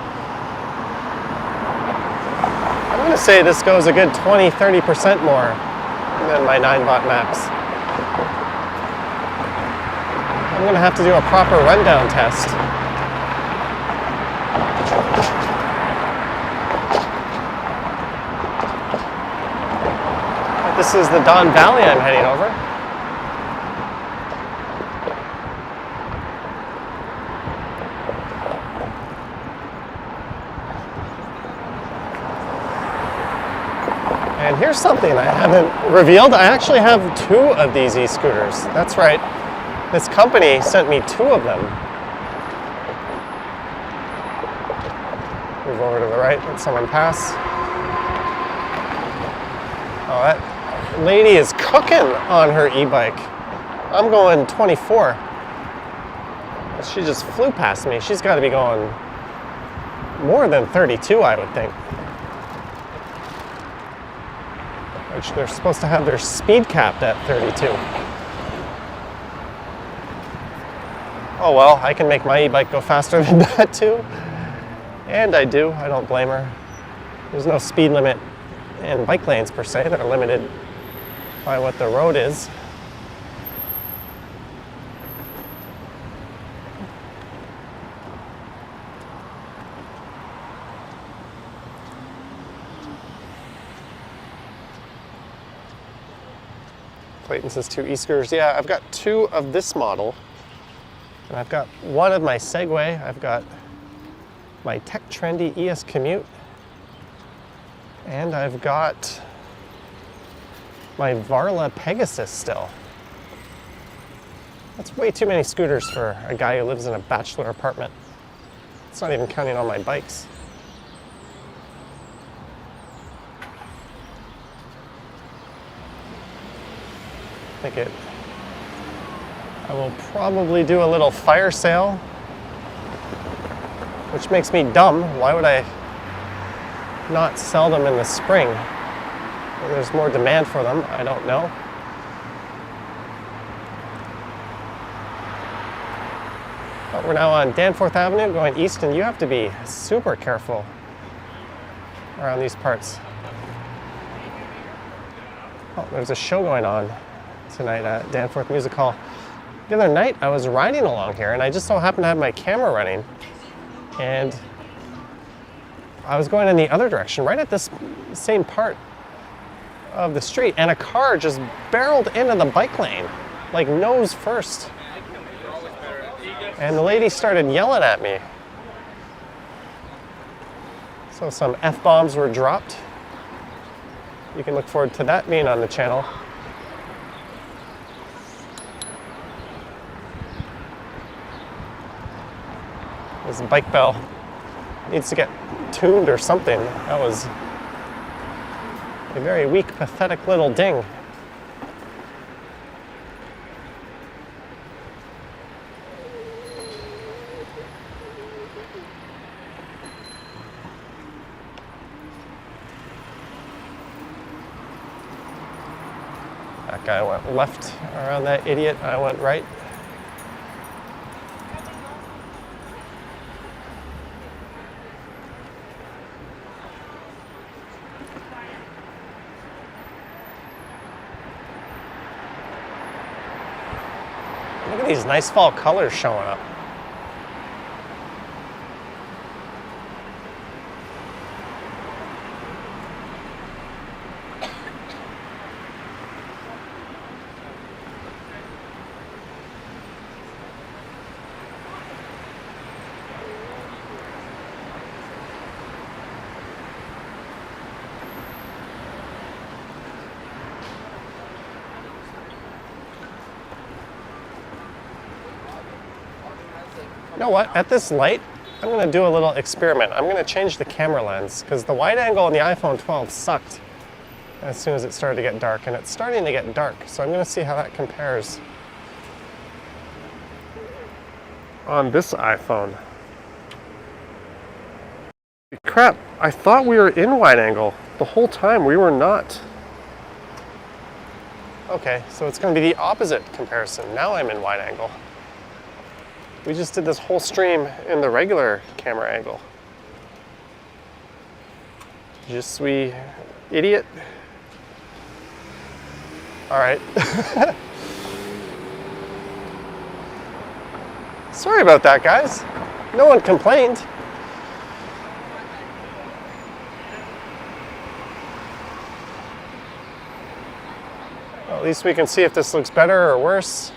I'm going to say this goes a good 20-30% more than my 9-watt max. I'm going to have to do a proper rundown test. This is the Don Valley I'm heading over. And here's something I haven't revealed. I actually have 2 of these e-scooters. That's right. This company sent me 2 of them. Move over to the right, let someone pass. Oh, that lady is cooking on her e-bike. I'm going 24. She just flew past me. She's got to be going more than 32, I would think. which they're supposed to have their speed capped at 32. Oh well, I can make my e-bike go faster than that too. And I do, I don't blame her. There's no speed limit in bike lanes per se, they're limited by what the road is. Clayton says 2 e-scooters. Yeah, I've got 2 of this model. And I've got 1 of my Segway. I've got my Tech Trendy ES Commute. And I've got my Varla Pegasus still. That's way too many scooters for a guy who lives in a bachelor apartment. It's not even counting on my bikes. I will probably do a little fire sale, which makes me dumb. Why would I not sell them in the spring when there's more demand for them? I don't know. But we're now on Danforth Avenue going east, and you have to be super careful around these parts. Oh, there's a show going on tonight at Danforth Music Hall. The other night I was riding along here and I just so happened to have my camera running, and I was going in the other direction right at this same part of the street, and a car just barreled into the bike lane, like nose first. And the lady started yelling at me. So some F-bombs were dropped. You can look forward to that being on the channel. This bike bell needs to get tuned or something. That was a very weak, pathetic little ding. That guy went left around that idiot. I went right. Look at these nice fall colors showing up. You know what? At this light, I'm going to do a little experiment. I'm going to change the camera lens because the wide angle on the iPhone 12 sucked as soon as it started to get dark, and it's starting to get dark. So I'm going to see how that compares on this iPhone. Crap, I thought we were in wide angle the whole time. We were not. Okay, so it's going to be the opposite comparison. Now I'm in wide angle. We just did this whole stream in the regular camera angle. Je suis idiot. All right. Sorry about that, guys. No one complained. Well, at least we can see if this looks better or worse.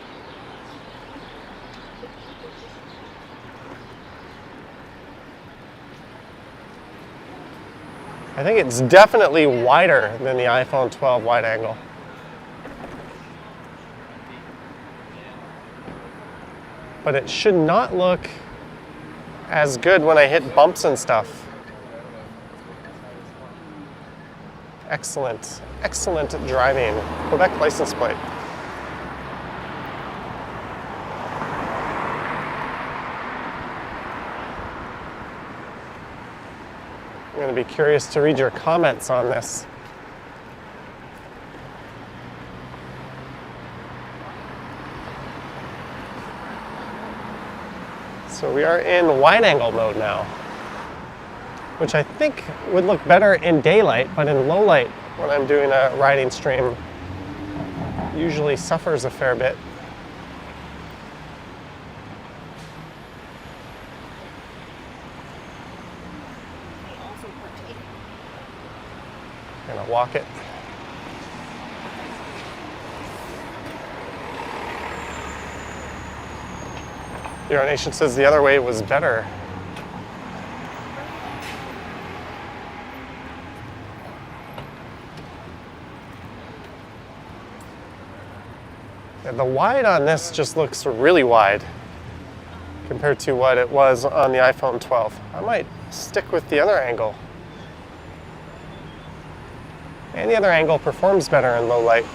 I think it's definitely wider than the iPhone 12 wide angle. But it should not look as good when I hit bumps and stuff. Excellent, excellent driving. Quebec license plate. I'm going to be curious to read your comments on this. So we are in wide angle mode now, which I think would look better in daylight, but in low light, when I'm doing a riding stream, usually suffers a fair bit. Gonna walk it. Your Nation says the other way was better. Yeah, the wide on this just looks really wide compared to what it was on the iPhone 12. I might stick with the other angle. And the other angle performs better in low light.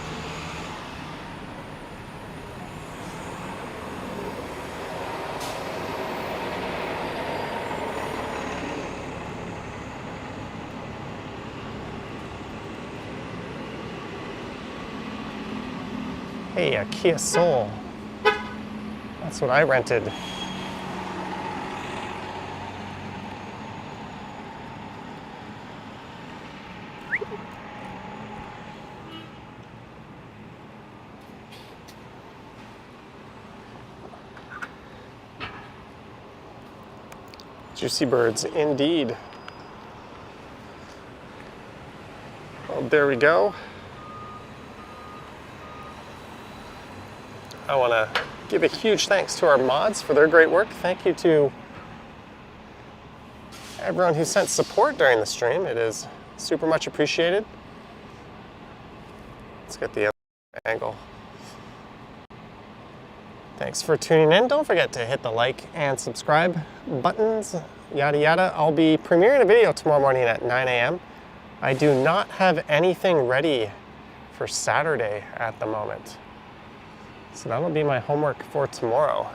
Hey, a Kia Soul. That's what I rented. Juicy birds, indeed. Well, there we go. I want to give a huge thanks to our mods for their great work. Thank you to everyone who sent support during the stream. It is super much appreciated. Let's get the other angle. Thanks for tuning in. Don't forget to hit the like and subscribe buttons, yada yada. I'll be premiering a video tomorrow morning at 9 a.m. I do not have anything ready for Saturday at the moment. So that'll be my homework for tomorrow.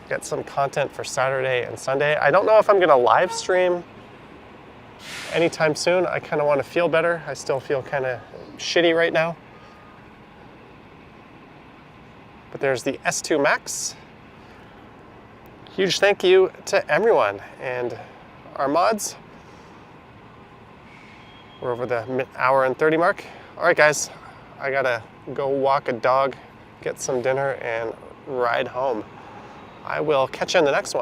Get some content for Saturday and Sunday. I don't know if I'm gonna live stream anytime soon. I kind of want to feel better. I still feel kind of shitty right now. But there's the S2 Max. Huge thank you to everyone and our mods. We're over the hour and 30 mark. All right, guys, I gotta go walk a dog, get some dinner, and ride home. I will catch you on the next one.